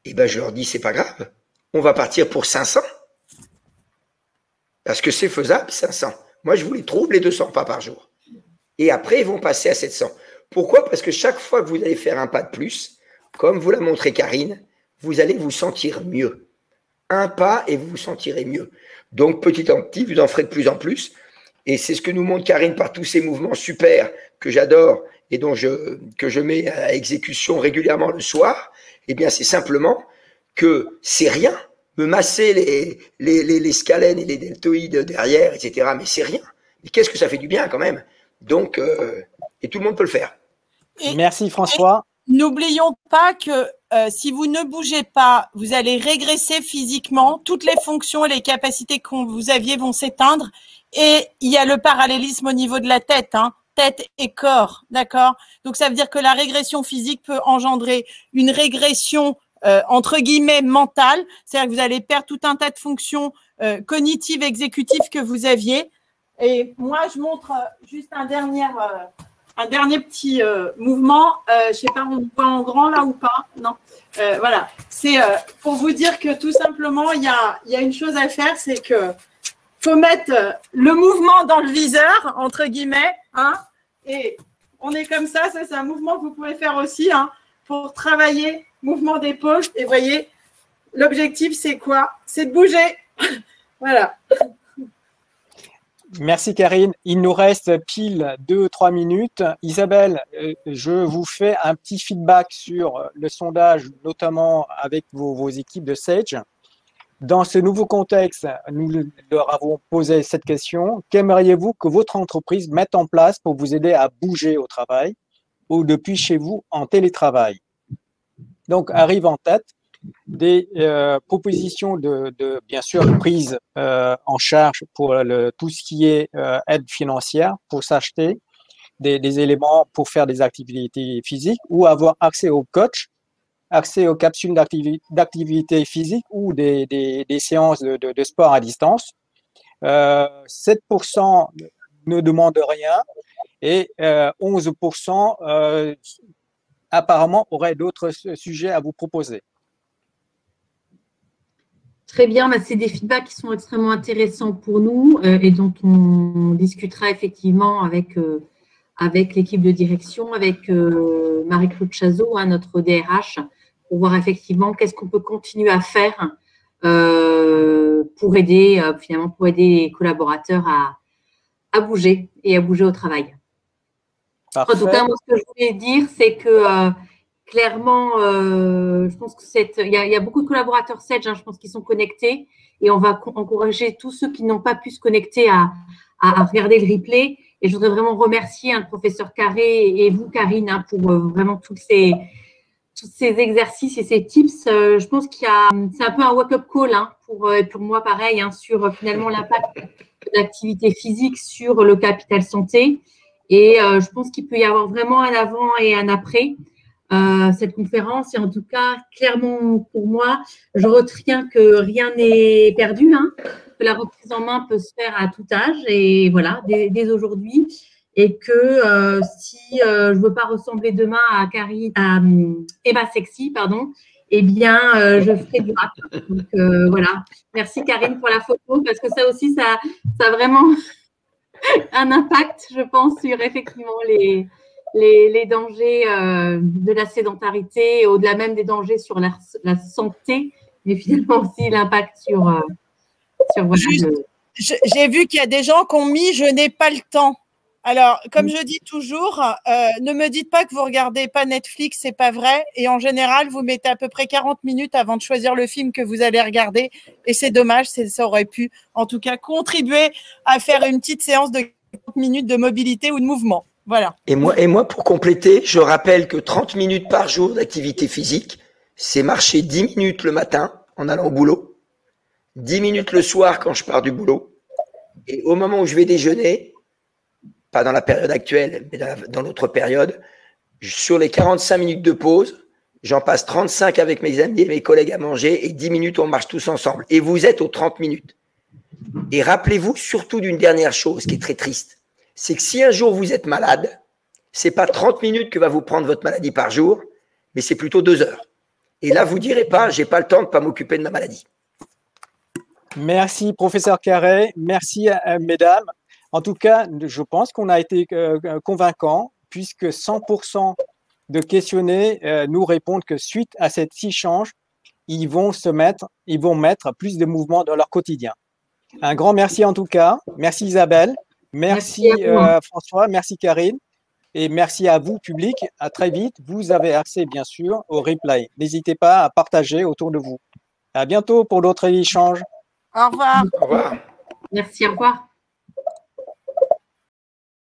Et bien je leur dis, c'est pas grave, on va partir pour 500. Parce que c'est faisable, 500. Moi, je vous les trouve, les 200 pas par jour. Et après, ils vont passer à 700. Pourquoi? Parce que chaque fois que vous allez faire un pas de plus, comme vous l'a montré Karine, vous allez vous sentir mieux. Un pas et vous vous sentirez mieux. Donc, petit à petit, vous en ferez de plus en plus. Et c'est ce que nous montre Karine par tous ces mouvements super que j'adore et que je mets à exécution régulièrement le soir. Eh bien, c'est simplement que c'est rien. Me masser les scalènes et les deltoïdes derrière, etc. Mais c'est rien. Mais qu'est-ce que ça fait du bien quand même. Donc, et tout le monde peut le faire. Merci François. N'oublions pas que si vous ne bougez pas, vous allez régresser physiquement. Toutes les fonctions et les capacités que vous aviez vont s'éteindre. Et il y a le parallélisme au niveau de la tête, hein, tête et corps, d'accord? Donc, ça veut dire que la régression physique peut engendrer une régression entre guillemets mentale. C'est-à-dire que vous allez perdre tout un tas de fonctions cognitives, exécutives que vous aviez. Et moi, je montre juste un dernier petit mouvement. Je ne sais pas, on voit en grand là ou pas? Non. Voilà. C'est pour vous dire que tout simplement, il y a une chose à faire, c'est que faut mettre le mouvement dans le viseur, entre guillemets, hein, et on est comme ça. Ça, c'est un mouvement que vous pouvez faire aussi, hein, pour travailler, mouvement d'épaule. Et vous voyez, l'objectif, c'est quoi? C'est de bouger. Voilà. Merci Karine. Il nous reste pile 2-3 minutes. Isabelle, je vous fais un petit feedback sur le sondage, notamment avec vos équipes de Sage. Dans ce nouveau contexte, nous leur avons posé cette question. Qu'aimeriez-vous que votre entreprise mette en place pour vous aider à bouger au travail ou depuis chez vous en télétravail? Donc, arrive en tête des propositions de bien sûr prise en charge pour tout ce qui est aide financière pour s'acheter des éléments pour faire des activités physiques ou avoir accès au coach, accès aux capsules d'activité physique ou des séances de sport à distance. 7% ne demandent rien et 11% apparemment auraient d'autres sujets à vous proposer. Très bien, c'est des feedbacks qui sont extrêmement intéressants pour nous et dont on discutera effectivement avec l'équipe de direction, avec Marie-Claude Chazot, hein, notre DRH, pour voir effectivement qu'est-ce qu'on peut continuer à faire pour aider les collaborateurs à bouger et à bouger au travail. Parfait. En tout cas, moi, ce que je voulais dire, c'est que clairement, je pense que il y a beaucoup de collaborateurs Sedge, je pense, qui sont connectés et on va encourager tous ceux qui n'ont pas pu se connecter à regarder le replay. Et je voudrais vraiment remercier le professeur Carré et vous, Karine, pour vraiment tous ces exercices et ces tips. Je pense c'est un peu un wake-up call pour moi, pareil, sur finalement l'impact de l'activité physique sur le capital santé. Et je pense qu'il peut y avoir vraiment un avant et un après cette conférence. Et en tout cas, clairement, pour moi, je retiens que rien n'est perdu, que la reprise en main peut se faire à tout âge et voilà, dès aujourd'hui. Et que si je ne veux pas ressembler demain à Eva Sexy, eh bien, je ferai du rap. Donc, voilà. Merci, Karine, pour la photo, parce que ça aussi, ça a vraiment un impact, je pense, sur effectivement les dangers de la sédentarité, au-delà même des dangers sur la santé, mais finalement aussi l'impact sur voilà, J'ai vu qu'il y a des gens qui ont mis « je n'ai pas le temps ». Alors, comme je dis toujours, ne me dites pas que vous ne regardez pas Netflix, ce n'est pas vrai. Et en général, vous mettez à peu près 40 minutes avant de choisir le film que vous allez regarder. Et c'est dommage, ça aurait pu, en tout cas, contribuer à faire une petite séance de 40 minutes de mobilité ou de mouvement. Voilà. Et moi, pour compléter, je rappelle que 30 minutes par jour d'activité physique, c'est marcher 10 minutes le matin en allant au boulot, 10 minutes le soir quand je pars du boulot. Et au moment où je vais déjeuner, pas dans la période actuelle, mais dans l'autre période, sur les 45 minutes de pause, j'en passe 35 avec mes amis et mes collègues à manger et 10 minutes, on marche tous ensemble. Et vous êtes aux 30 minutes. Et rappelez-vous surtout d'une dernière chose qui est très triste, c'est que si un jour vous êtes malade, c'est pas 30 minutes que va vous prendre votre maladie par jour, mais c'est plutôt 2 heures. Et là, vous ne direz pas, j'ai pas le temps de pas m'occuper de ma maladie. Merci, professeur Carré. Merci, mesdames. En tout cas, je pense qu'on a été convaincants puisque 100% de questionnés nous répondent que suite à cet échange, ils vont mettre plus de mouvement dans leur quotidien. Un grand merci en tout cas. Merci Isabelle. Merci François. Merci Karine. Et merci à vous, public. À très vite. Vous avez accès, bien sûr, au replay. N'hésitez pas à partager autour de vous. À bientôt pour d'autres échanges. Au revoir. Au revoir. Merci, au revoir.